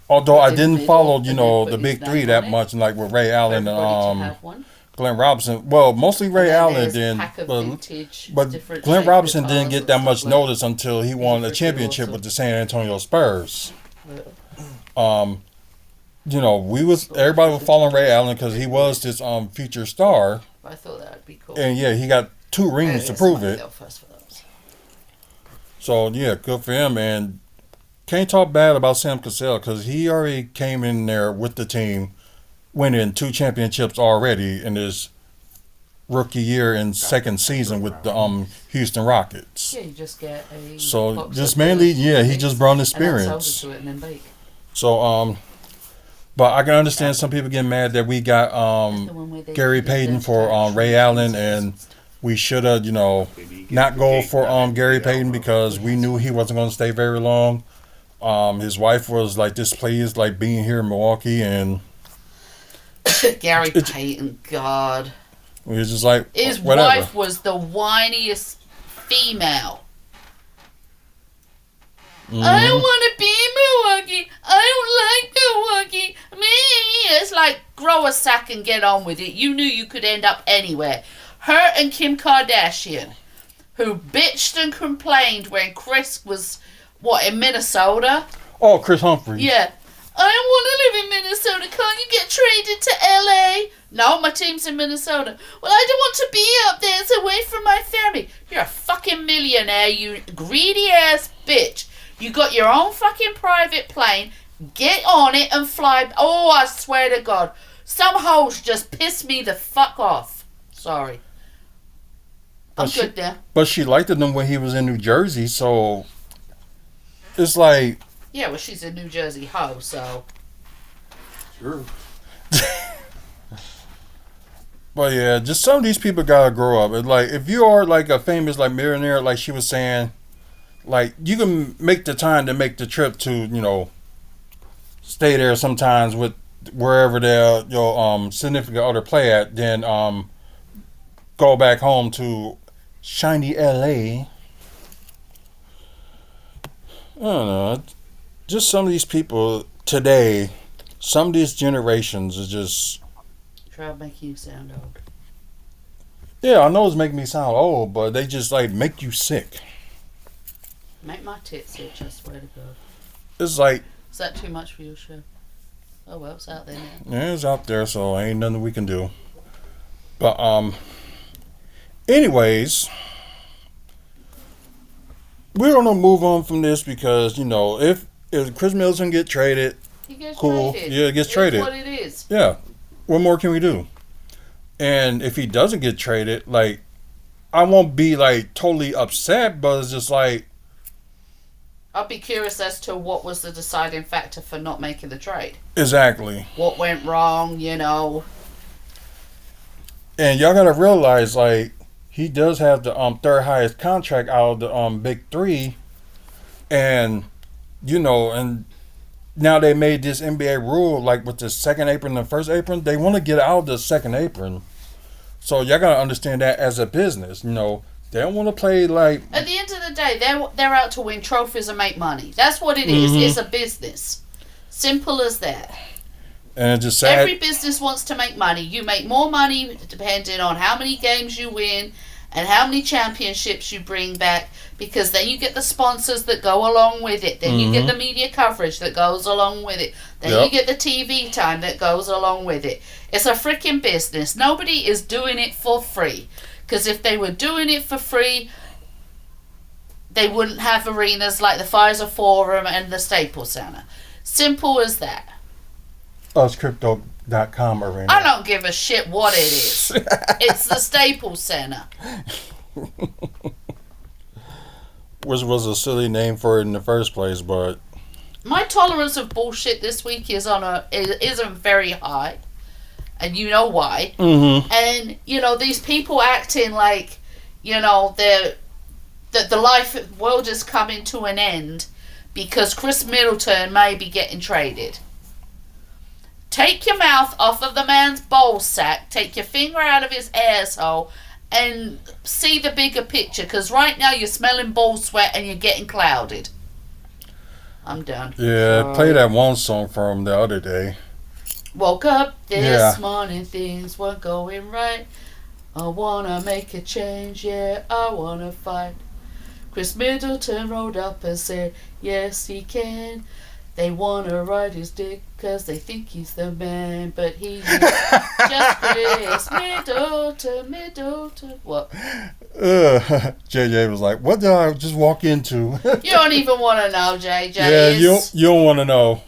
Although I in the didn't middle, follow, and then put the his big name three on that it. much, like with Ray Allen Everybody and to have one. Glenn Robinson. Well, mostly Ray And then Allen there's a did, pack of vintage, but different Glenn shaped Robinson didn't guitars get and that stuff much like notice until he won a freaking championship awesome. with the San Antonio Spurs. that. Everybody was following Ray Allen because he was this future star, But I thought that would be cool. and yeah, he got 2 rings to prove it. First for those. So yeah, good for him. And can't talk bad about Sam Cassell because he already came in there with the team, winning 2 championships already in his rookie year and second season with the Houston Rockets. Yeah, you just get a. So just mainly, he just brought experience. To it and then bake. So but I can understand some people getting mad that we got Gary Payton for Ray Allen, and we should have not go for Gary Payton because we knew he wasn't going to stay very long. His wife was like displeased, like being here in Milwaukee, and Gary Payton, God. We was just like, his whatever. wife was the whiniest female. Mm-hmm. I don't want to be in Milwaukee. I don't like Milwaukee. It's like, grow a sack and get on with it. You knew you could end up anywhere. Her and Kim Kardashian, who bitched and complained when Chris was, in Minnesota? Oh, Chris Humphrey. Yeah. I don't want to live in Minnesota. Can't you get traded to LA? No, my team's in Minnesota. Well, I don't want to be up there. It's away from my family. You're a fucking millionaire, you greedy ass bitch. You got your own fucking private plane. Get on it and fly. Oh, I swear to God. Some hoes just piss me the fuck off. Sorry. I'm good now. But she liked him when he was in New Jersey, so it's like... Yeah, well, she's a New Jersey hoe, so... True. But yeah, just some of these people gotta grow up. It's like, if you are like a famous like millionaire, like she was saying, like you can make the time to make the trip to, stay there sometimes with wherever your significant other play at, then go back home to shiny LA. I don't know. Just some of these people today, some of these generations are just... Try to make you sound old. Yeah, I know it's making me sound old, but they just like make you sick. Make my tits itch, I swear to God. It's like... Is that too much for your show? Oh well, it's out there now. Yeah, it's out there, so ain't nothing we can do. But, anyways... We're going to move on from this because, if Chris Middleton get traded, he gets cool. Traded. Yeah, it gets traded. That's what it is. Yeah. What more can we do? And if he doesn't get traded, like, I won't be, like, totally upset, but it's just like... I'll be curious as to what was the deciding factor for not making the trade. Exactly. What went wrong, And y'all got to realize, like, he does have the third highest contract out of the big three, and and now they made this NBA rule like with the second apron and the first apron. They want to get out of the second apron, so y'all gotta understand that as a business. They don't want to play like. At the end of the day, they're out to win trophies and make money. That's what it is. It's a business. Simple as that. And it's just sad. Every business wants to make money. You make more money depending on how many games you win and how many championships you bring back, because then you get the sponsors that go along with it. Then you get the media coverage that goes along with it. Then you get the TV time that goes along with it. It's a freaking business. Nobody is doing it for free. Because if they were doing it for free, they wouldn't have arenas like the Pfizer Forum and the Staples Center. Simple as that. Crypto.com arena. I don't give a shit what it is. It's the Staples Center. Which was a silly name for it in the first place, but my tolerance of bullshit this week isn't very high, and you know why. And these people acting like the world is coming to an end because Chris Middleton may be getting traded. Take your mouth off of the man's ball sack. Take your finger out of his asshole and see the bigger picture. Because right now you're smelling ball sweat and you're getting clouded. I'm done. Yeah, play that one song from the other day. Woke up this morning, things weren't going right. I want to make a change, yeah, I want to fight. Chris Middleton rolled up and said, yes, he can. They want to ride his dick because they think he's the man, but he's just Chris Middleton. What? JJ was like, what did I just walk into? You don't even want to know, JJ. Yeah, you don't want to know.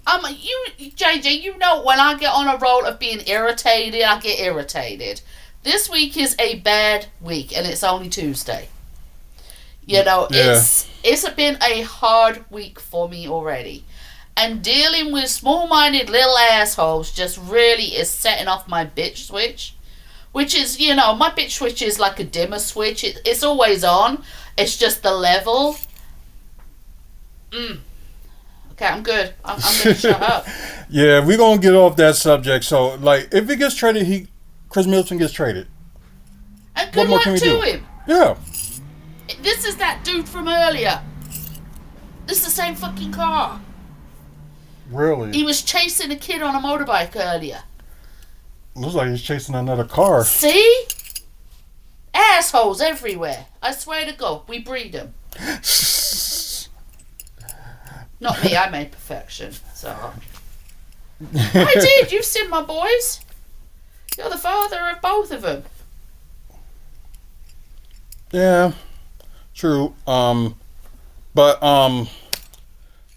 JJ, you know when I get on a roll of being irritated, I get irritated. This week is a bad week, and it's only Tuesday. You know, Yeah. it's been a hard week for me already. And dealing with small-minded little assholes just really is setting off my bitch switch. Which is, you know, my bitch switch is like a dimmer switch. It's always on. It's just the level. Okay, I'm good. I'm going to shut up. Yeah, we're gonna get off that subject. So, like, if it gets traded, Chris Middleton gets traded. And good luck to him. Yeah. This is that dude from earlier. This is the same fucking car. Really? He was chasing a kid on a motorbike earlier. Looks like he's chasing another car. See? Assholes everywhere. I swear to God, we breed them. Not me, I made perfection. So I did. You've seen my boys. You're the father of both of them. Yeah, true. But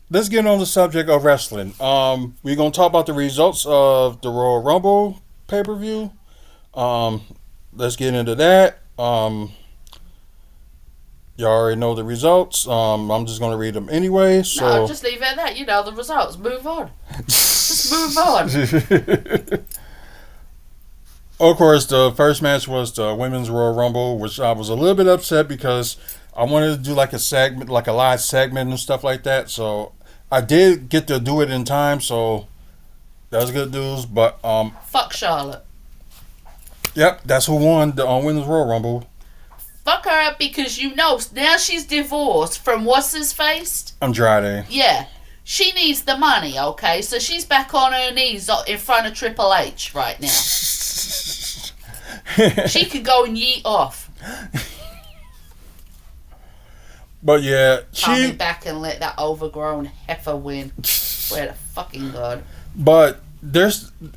let's get on the subject of wrestling. We're gonna talk about the results of the Royal Rumble pay-per-view. Let's get into that. You already know the results. I'm just gonna read them anyway. So No, just leave it at that. You know the results. Move on. Just move on. Of course, the first match was the Women's Royal Rumble, which I was a little bit upset because I wanted to do like a segment, like a live segment and stuff like that. So I did get to do it in time, so that was good news. But Fuck Charlotte. yep, that's who won the Women's Royal Rumble. Fuck her up because you know now she's divorced from what's his face? Andrade. Yeah. She needs the money, okay? So she's back on her knees in front of Triple H right now. She could go and yeet off. But yeah, Coming back and let that overgrown heifer win. Swear to fucking God. But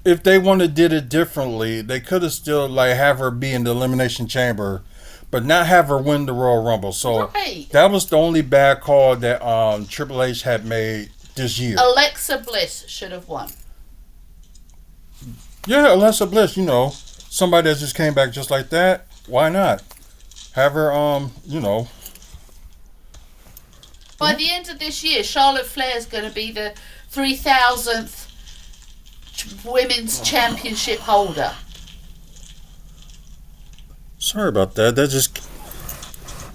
if they wanted to did it differently, they could have still like have her be in the Elimination Chamber, but not have her win the Royal Rumble. So Right. that was the only bad call that Triple H had made this year. Alexa Bliss should have won. Yeah, Alexa Bliss, you know, somebody that just came back just like that. Why not have her? By the end of this year, Charlotte Flair is going to be the 3,000th women's championship holder. Sorry about that. That just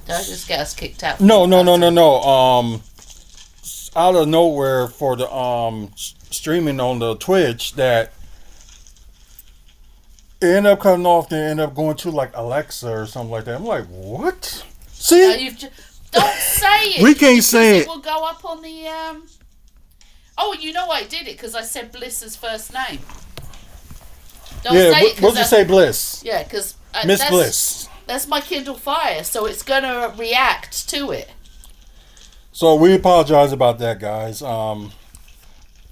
Don't just get us kicked out. no. Out of nowhere for the streaming on the Twitch that it ended up cutting off. They ended up going to like Alexa or something like that. I'm like, what? See, No, don't say it. We can't say it. It will go up on the. Oh, you know I did it because I said Bliss's first name. Don't yeah. say it. What'd you say, Bliss? Yeah, because Miss Bliss. That's my Kindle Fire, so it's gonna react to it. So we apologize about that, guys.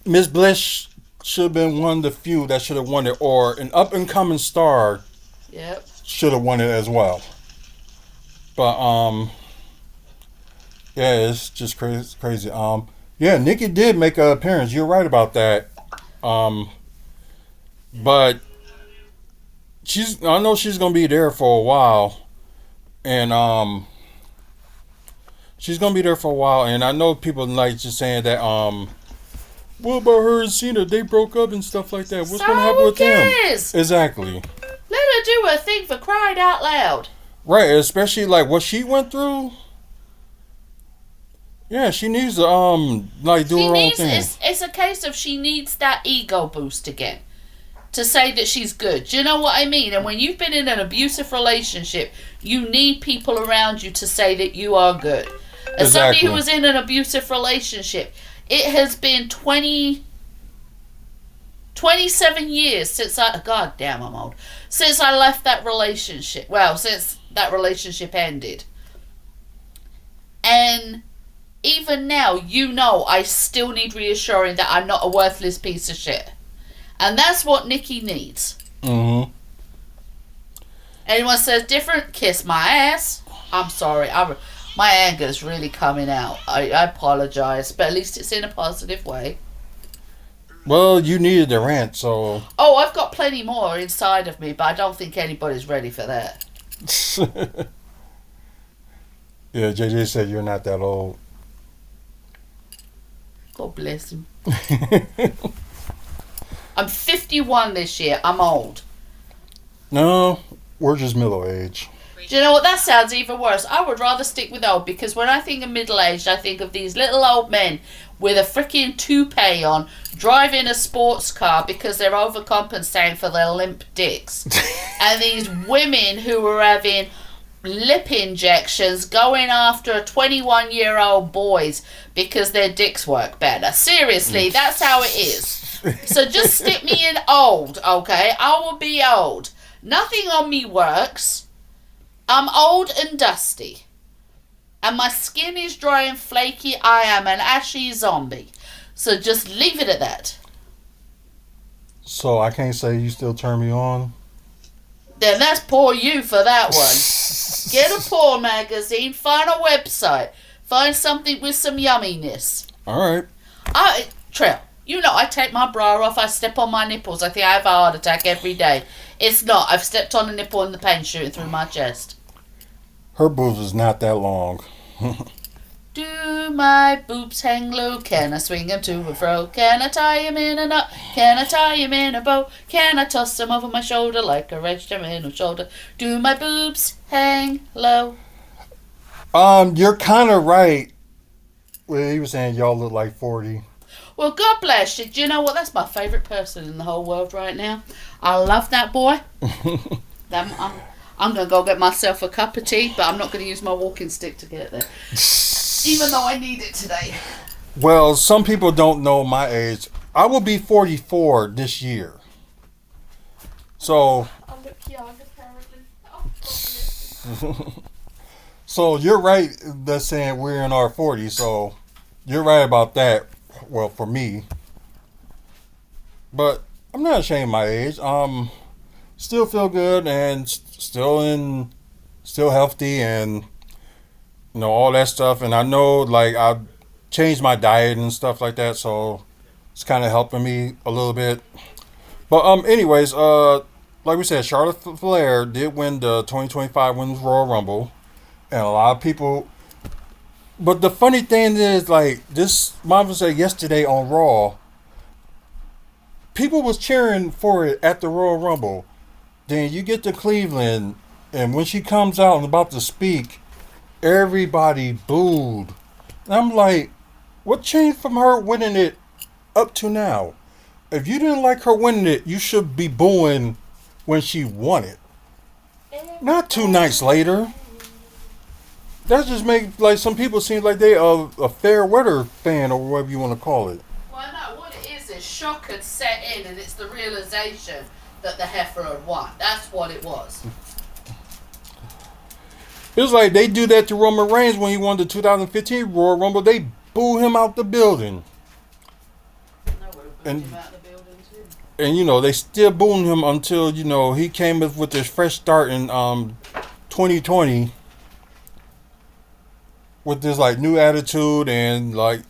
Miss Bliss should have been one of the few that should have won it, or an up and coming star Yep. should have won it as well. But yeah, it's just crazy. Yeah, Nikki did make an appearance. You're right about that. But I know she's gonna be there for a while, and she's gonna be there for a while. And I know people like just saying that what about her and Cena? They broke up and stuff like that. What's So gonna happen who with cares? them? Exactly. Let her do her thing for crying out loud. Right, especially like what she went through. Yeah, she needs to like do her own thing. It's a case of she needs that ego boost again. To say that she's good. Do you know what I mean? And when you've been in an abusive relationship, you need people around you to say that you are good. As somebody Exactly. who was in an abusive relationship, it has been 27 years since God damn, I'm old. Since I left that relationship. Well, since that relationship ended. And even now, you know, I still need reassuring that I'm not a worthless piece of shit. And that's what Nikki needs. Mm-hmm. Anyone says different, kiss my ass. I'm sorry. My anger is really coming out. I apologize, but at least it's in a positive way. Well, you needed the rant, so. Oh, I've got plenty more inside of me, but I don't think anybody's ready for that. Yeah, JJ said you're not that old. God bless him. I'm 51 this year. I'm old. No, we're just middle age. Do you know what? That sounds even worse. I would rather stick with old, because when I think of middle-aged, I think of these little old men with a freaking toupee on, driving a sports car because they're overcompensating for their limp dicks. And these women who are having lip injections going after 21-year-old boys because their dicks work better. Seriously, that's how it is. So just stick me in old, okay? I will be old. Nothing on me works. I'm old and dusty. And my skin is dry and flaky. I am an ashy zombie. So just leave it at that. So I can't say you still turn me on? Then that's poor you for that one. Get a porn magazine, find a website, find something with some yumminess. Alright. Trail, you know I take my bra off, I step on my nipples, I think I have a heart attack every day. It's not, I've stepped on a nipple and the pain shooting through my chest. Her boobs is not that long. Do my boobs hang low? Can I swing them to and fro? Can I tie him in a knot? Can I tie him in a bow? Can I toss them over my shoulder like a regimental shoulder? Do my boobs hang low? You're kind of right. Well, he was saying y'all look like 40. Well, God bless you. Do you know what? That's my favourite person in the whole world right now. I love that boy. I'm going to go get myself a cup of tea, but I'm not going to use my walking stick to get there. Even though I need it today. Well, some people don't know my age. I will be 44 this year. So. I look young, apparently. Oh, So you're right. That's saying we're in our 40s. So you're right about that. Well, for me. But I'm not ashamed of my age. Still feel good and still healthy and all that stuff. And I know like I changed my diet and stuff like that, so it's kind of helping me a little bit. But anyways, like we said, Charlotte Flair did win the 2025 Women's Royal Rumble, and a lot of people. But the funny thing is, like this, Mama said yesterday on Raw, people was cheering for it at the Royal Rumble. Then you get to Cleveland, and when she comes out and about to speak, everybody booed. And I'm like, what changed from her winning it up to now? If you didn't like her winning it, you should be booing when she won it. Not 2 nights later. That just makes like some people seem like they are a fair weather fan or whatever you want to call it. well, no, what it is shock had set in, and it's the realisation that the heifer had won. That's what it was. It was like they do that to Roman Reigns when he won the 2015 Royal Rumble. They boo him out the building. And they still booing him until he came up with this fresh start in 2020 with this like new attitude and like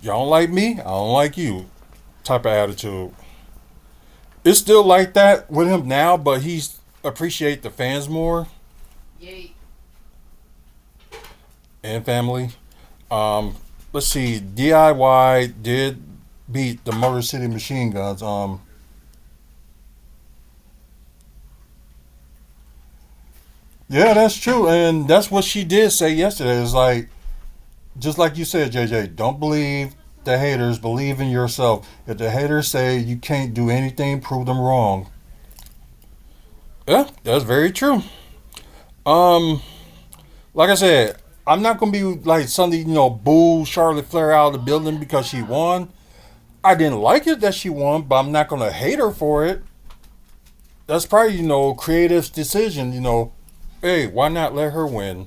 y'all don't like me, I don't like you type of attitude. It's still like that with him now, but he's appreciate the fans more. Yay. And family. Let's see. DIY did beat the Motor City Machine Guns. Yeah, that's true, and that's what she did say yesterday. It's like, just like you said, JJ. Don't believe the haters. Believe in yourself. If the haters say you can't do anything, prove them wrong. Yeah, that's very true. Like I said, I'm not gonna be like Sunday, boo Charlotte Flair out of the building because she won. I didn't like it that she won, but I'm not gonna hate her for it. That's probably creative decision. Hey, why not let her win?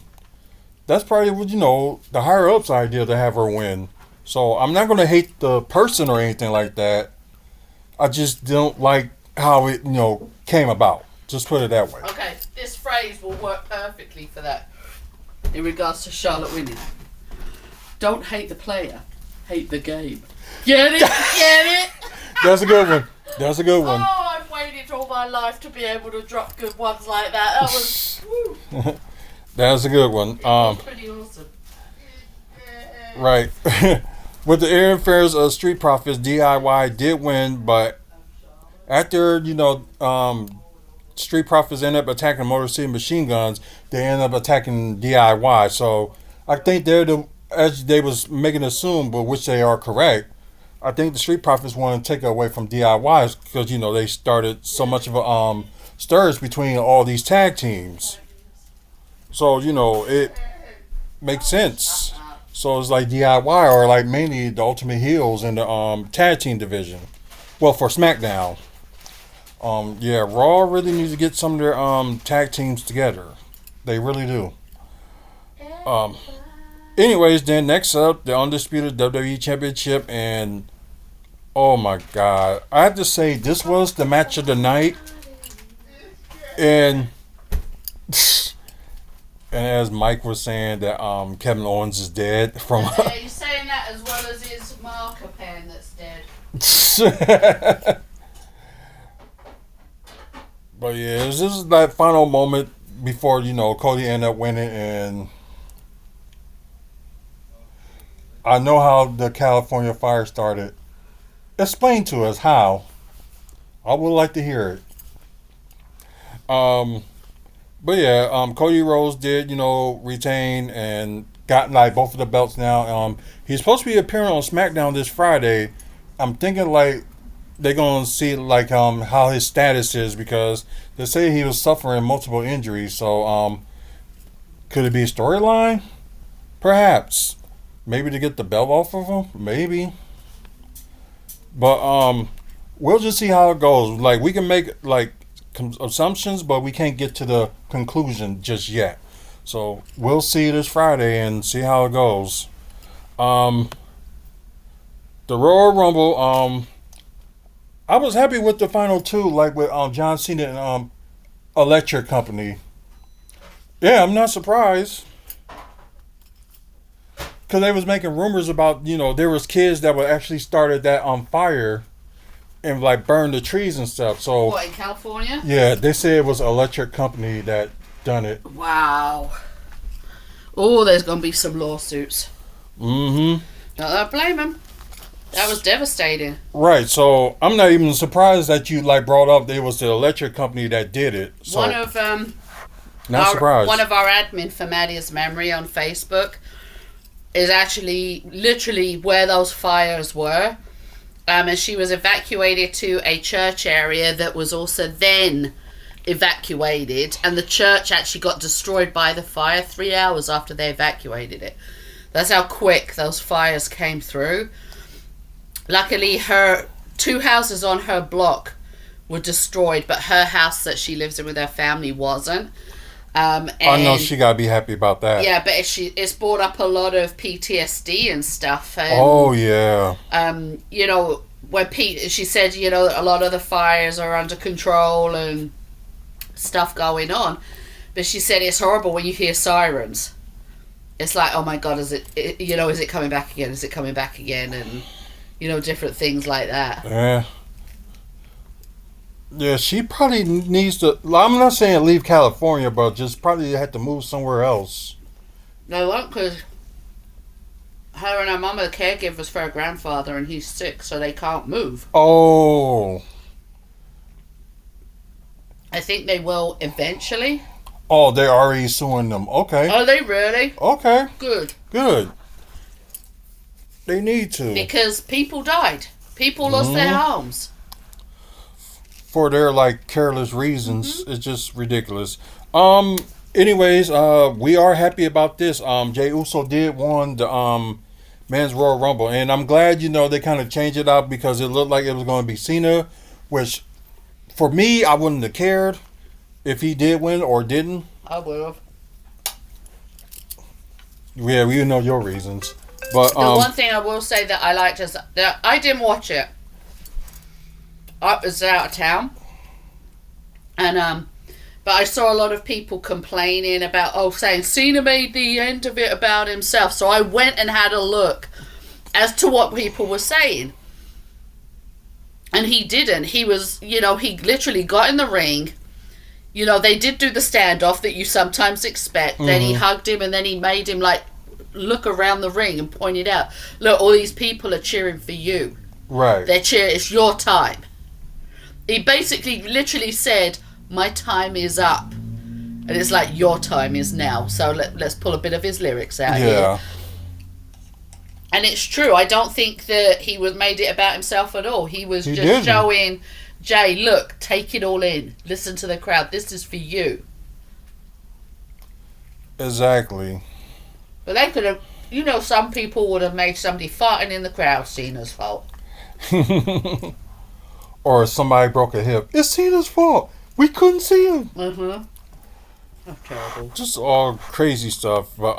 That's probably what the higher ups idea to have her win. So I'm not gonna hate the person or anything like that. I just don't like how it came about. Just put it that way. Okay, this phrase will work perfectly for that in regards to Charlotte winning. Don't hate the player, hate the game. Get it? Get it? That's a good one. That's a good one. Oh, I've waited all my life to be able to drop good ones like that. That was, woo. That's a good one. Pretty awesome. Right. With the interference of Street Profits, DIY did win, but after, Street Profits ended up attacking Motor City Machine Guns, they ended up attacking DIY. So I think as they was making assume, but which they are correct, I think the Street Profits want to take it away from DIYs because, they started so much of a stirs between all these tag teams. So, it makes sense. So it's like DIY are like mainly the Ultimate Heels in the tag team division. Well, for SmackDown. Raw really needs to get some of their tag teams together. They really do. Anyways, then next up, the Undisputed WWE Championship, and oh my God, I have to say this was the match of the night, and as Mike was saying that Kevin Owens is dead from. Yeah, you're saying that as well as his marker pen that's dead. But yeah, this is that final moment before Cody ended up winning, and I know how the California Fire started. Explain to us how. I would like to hear it. But yeah, Cody Rhodes did, retain and got like both of the belts now. He's supposed to be appearing on SmackDown this Friday. I'm thinking like they're gonna see like how his status is because they say he was suffering multiple injuries. So could it be a storyline? Perhaps. Maybe to get the belt off of him. Maybe. But we'll just see how it goes. Like we can make like assumptions, but we can't get to the conclusion just yet. So we'll see this Friday and see how it goes. The Royal Rumble, I was happy with the final two, like with John Cena and Electric Company. Yeah, I'm not surprised. Because they was making rumors about, there was kids that were actually started that on fire and like burn the trees and stuff. So what, in California? Yeah, they say it was Electric Company that done it. Wow. Oh, there's gonna be some lawsuits. Mm-hmm. Don't blame them. That was devastating. Right. So I'm not even surprised that you like brought up it was the Electric Company that did it. So not surprised. One of our admin for Maddie's Memory on Facebook is actually literally where those fires were. And she was evacuated to a church area that was also then evacuated. And the church actually got destroyed by the fire 3 hours after they evacuated it. That's how quick those fires came through. Luckily, her 2 houses on her block were destroyed, but her house that she lives in with her family wasn't. I know she gotta be happy about that. Yeah, but it's brought up a lot of PTSD and stuff. And, oh yeah. When she said, a lot of the fires are under control and stuff going on, but she said it's horrible when you hear sirens. It's like, oh my God, is it coming back again? Is it coming back again? And different things like that. Yeah. Yeah, she probably needs to. I'm not saying leave California, but just probably have to move somewhere else. No, won't, because her and her mum are the caregivers for her grandfather, and he's sick, so they can't move. Oh. I think they will eventually. Oh, they're already suing them. Okay. Are they really? Okay. Good. They need to. Because people died. People lost their homes. For their like careless reasons. It's just ridiculous. Anyways, we are happy about this. Jey Uso did won the Men's Royal Rumble, and I'm glad they kind of changed it up because it looked like it was going to be Cena, which for me I wouldn't have cared if he did win or didn't. I would have. Yeah, we know your reasons. But the one thing I will say that I liked is that I didn't watch it. I was out of town, and but I saw a lot of people complaining about saying Cena made the end of it about himself. So I went and had a look as to what people were saying, And he didn't. He was, he literally got in the ring. They did do the standoff that you sometimes expect. Then he hugged him, and then he made him like look around the ring and pointed out, look, all these people are cheering for you. Right. They're cheering. It's your time. He basically literally said, my time is up. And it's like, your time is now. So let's pull a bit of his lyrics out here. And it's true. I don't think that he made it about himself at all. He was just showing Jay, look, take it all in. Listen to the crowd. This is for you. Exactly. But they could have, some people would have made somebody farting in the crowd Cena's fault. Or somebody broke a hip. It's Cena's fault. We couldn't see him. Mm-hmm. That's terrible. Just all crazy stuff. But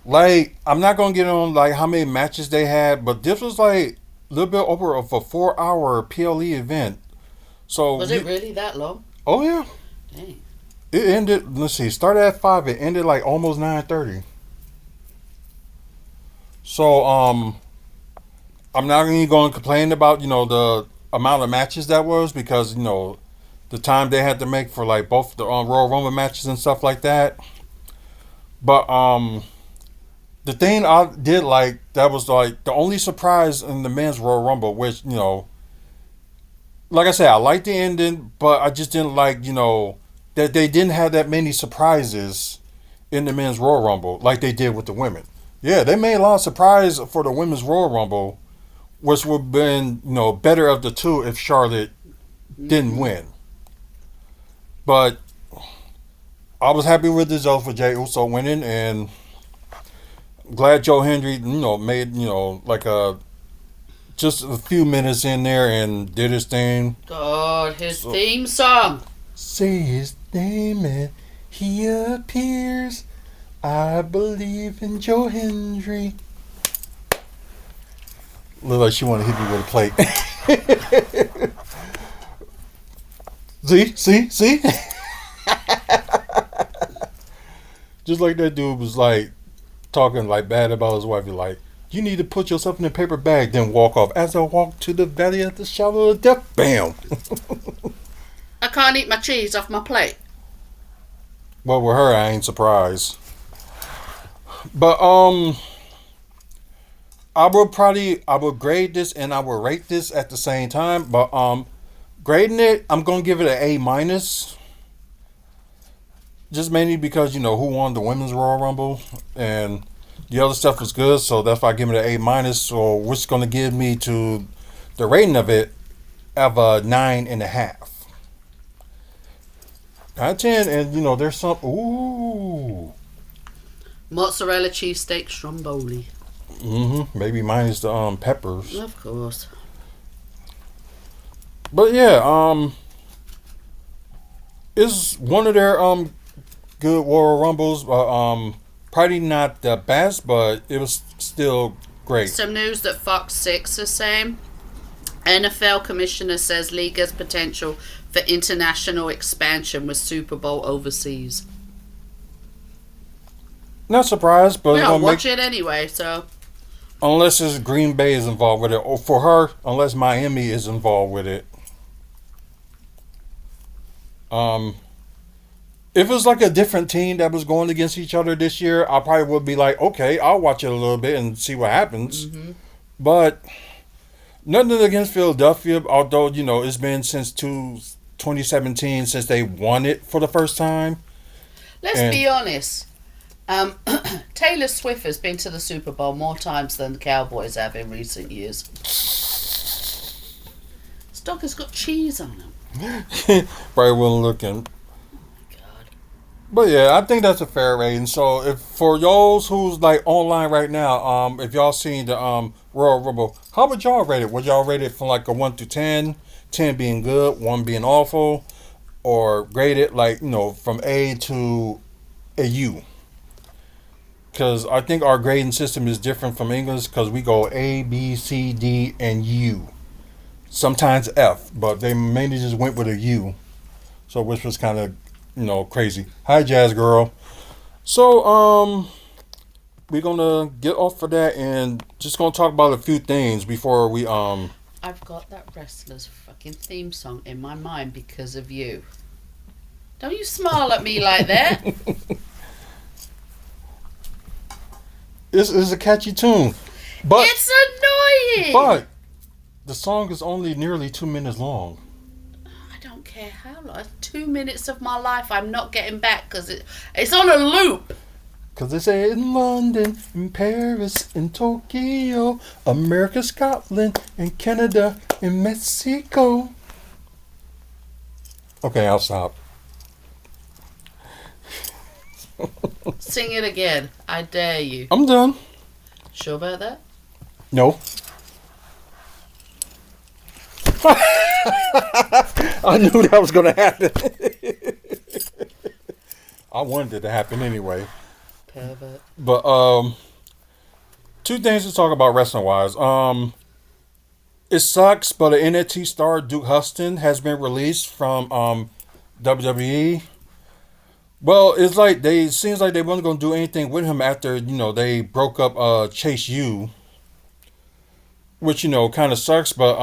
like, I'm not gonna get on like how many matches they had, but this was like a little bit over of a 4-hour PLE event. So was it really that long? Oh yeah. Dang. It ended. Let's see. Started at 5. It ended like almost 9:30. So I'm not even going to complain about the amount of matches that was, because the time they had to make for like both the Royal Rumble matches and stuff like that. But the thing I did like that was like the only surprise in the men's Royal Rumble, which like I said, I liked the ending, but I just didn't like that they didn't have that many surprises in the men's Royal Rumble like they did with the women. Yeah, they made a lot of surprise for the women's Royal Rumble, which would have been better of the two if Charlotte didn't win. But I was happy with the result for Jey Uso winning, and glad Joe Hendry made like just a few minutes in there and did his thing. God, his theme song. Say his name and he appears. I believe in Joe Hendry. Look like she want to hit me with a plate. See? Just like that dude was like talking like bad about his wife. You're like, you need to put yourself in a paper bag, then walk off. As I walk to the valley of the shadow of death, bam. I can't eat my cheese off my plate. Well, with her, I ain't surprised. But I would grade this and I would rate this at the same time. But grading it, I'm gonna give it an A-. Just mainly because who won the women's Royal Rumble, and the other stuff was good, so that's why I give it an A-. So which is gonna give me to the rating of it of a 9.5. Out of 10, and there's some Mozzarella cheesesteak stromboli. Maybe minus the peppers. Of course. But yeah, it's one of their good Royal Rumbles. Probably not the best, but it was still great. Some news that Fox 6 is saying. NFL commissioner says league has potential for international expansion with Super Bowl overseas. Not surprised, but we don't watch it anyway, so. Unless it's Green Bay is involved with it, or for her, unless Miami is involved with it. If it was like a different team that was going against each other this year, I probably would be like, okay, I'll watch it a little bit and see what happens. But nothing against Philadelphia, although it's been since 2017 since they won it for the first time. Let's be honest. Taylor Swift has been to the Super Bowl more times than the Cowboys have in recent years. Stock has got cheese on them. Probably wasn't looking. But yeah, I think that's a fair rating. So if for those who's like online right now, if y'all seen the Royal Rumble, how would y'all rate it? Would y'all rate it from like a 1 to 10? 10 being good, 1 being awful, or grade it like from A to a U? Because I think our grading system is different from English, because we go A, B, C, D, and U. Sometimes F, but they mainly just went with a U. So which was kind of crazy. Hi, Jazz Girl. So we're gonna get off of that and just gonna talk about a few things before we I've got that wrestler's fucking theme song in my mind because of you. Don't you smile at me like that. It's a catchy tune, but It's annoying. but the song is only nearly 2 minutes long. I don't care how long. 2 minutes of my life I'm not getting back because it's on a loop. Cause they say in London, in Paris, in Tokyo, America, Scotland, in Canada, in Mexico. Okay, I'll stop. Sing it again. I dare you. I'm done. Sure about that? No. I knew that was gonna happen. I wanted it to happen anyway. Pervert. But two things to talk about wrestling wise. It sucks, but an NXT star Duke Huston has been released from WWE. Well, it's like seems like they weren't gonna do anything with him after they broke up Chase U, which kind of sucks. But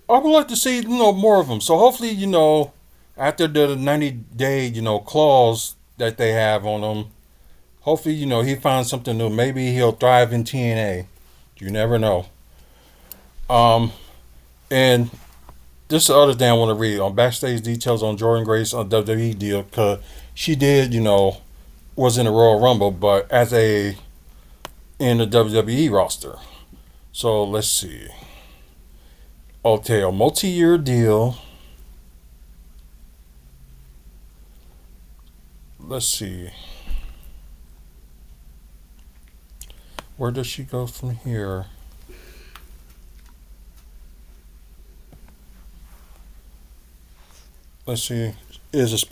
I would like to see more of him. So hopefully after the 90-day clause that they have on him, hopefully he finds something new. Maybe he'll thrive in TNA. You never know. And this is the other thing I want to read on backstage details on Jordan Grace on WWE deal, because she did was in the Royal Rumble, but in the WWE roster. So let's see. Okay, a multi-year deal. Let's see. Where does she go from here? Let's see. Is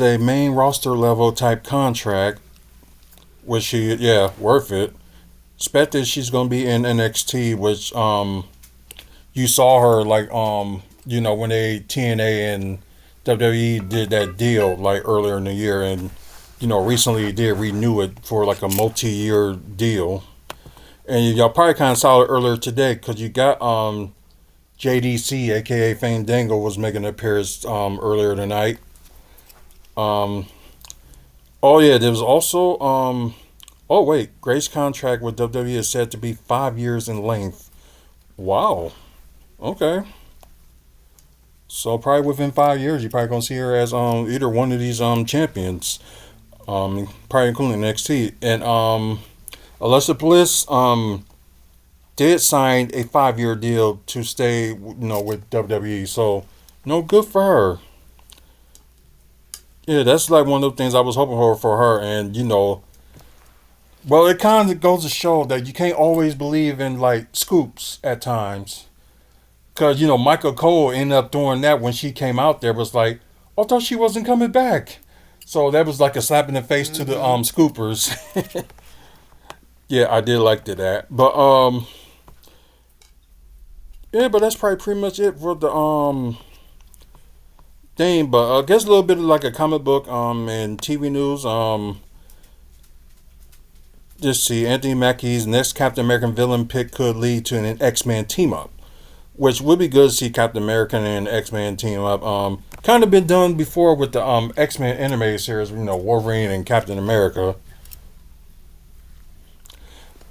a main roster level type contract, which worth it. Expected she's gonna be in NXT, which you saw her when they TNA and WWE did that deal like earlier in the year, and recently did renew it for like a multi-year deal. And y'all probably kind of saw it earlier today because you got JDC, aka Fandango, was making an appearance earlier tonight. Oh yeah, there was also oh wait, Grace's contract with WWE is said to be 5 years in length. Wow. Okay. So probably within 5 years, you're probably gonna see her as either one of these champions, probably including NXT. And Alexa Bliss did sign a 5-year deal to stay with WWE. So good for her. Yeah, that's like one of the things I was hoping for her. And well, it kind of goes to show that you can't always believe in like scoops at times. Because, Michael Cole ended up doing that when she came out there. Was like, I thought she wasn't coming back. So that was like a slap in the face to the scoopers. Yeah, I did like that. But, yeah, but that's probably pretty much it for the thing. But I guess a little bit of like a comic book and TV news. Just see, Anthony Mackie's next Captain American villain pick could lead to an X-Men team-up. Which would be good to see Captain America and X-Men team up. Kind of been done before with the X-Men animated series, Wolverine and Captain America.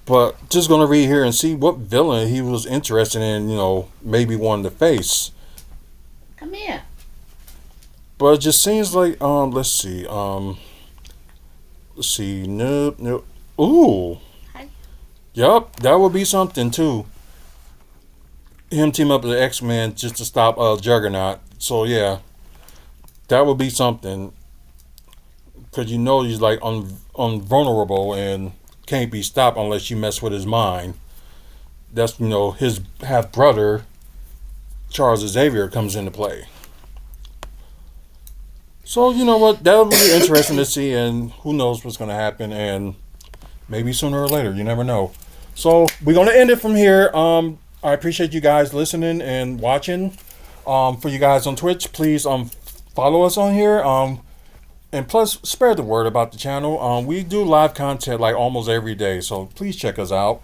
But just gonna read here and see what villain he was interested in, maybe wanting to face. Come here. But it just seems like let's see. Nope. Ooh. Hi. Yup, that would be something too. Him team up with the X-Men just to stop Juggernaut. So yeah, that would be something. Because he's like unvulnerable and can't be stopped unless you mess with his mind. That's his half brother Charles Xavier comes into play. So you know what, that'll be interesting to see, and who knows what's going to happen, and maybe sooner or later, you never know. So we're going to end it from here. I appreciate you guys listening and watching. For you guys on Twitch, please follow us on here. And plus, spread the word about the channel. We do live content like almost every day, so please check us out.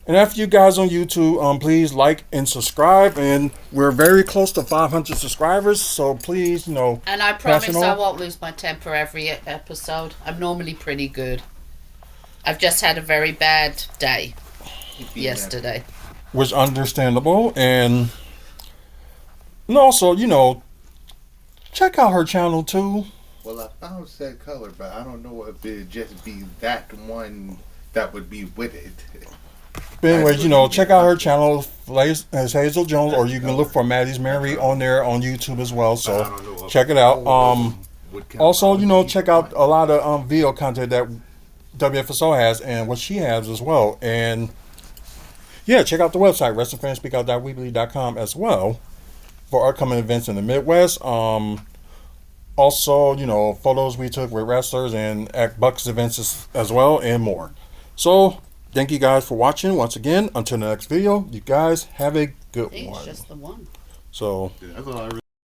And after you guys on YouTube, please like and subscribe. And we're very close to 500 subscribers, so please, And I pass it promise on. I won't lose my temper every episode. I'm normally pretty good. I've just had a very bad day yesterday. Which is understandable. And also, check out her channel too. Well, I found said color, but I don't know if it'd just be that one that would be with it. But anyways, check out her channel as Hazel Jones, or you can look for Maddie's Mary on there on YouTube as well. So check it out. Also, check out a lot of video content that WFSO has and what she has as well. And yeah, check out the website wrestlingfanspeakout.weebly.com as well for upcoming events in the Midwest. Also, photos we took with wrestlers and at Bucks events as well, and more. So, thank you guys for watching once again. Until the next video, you guys have a good I think one. it's just the one. So, That's all I really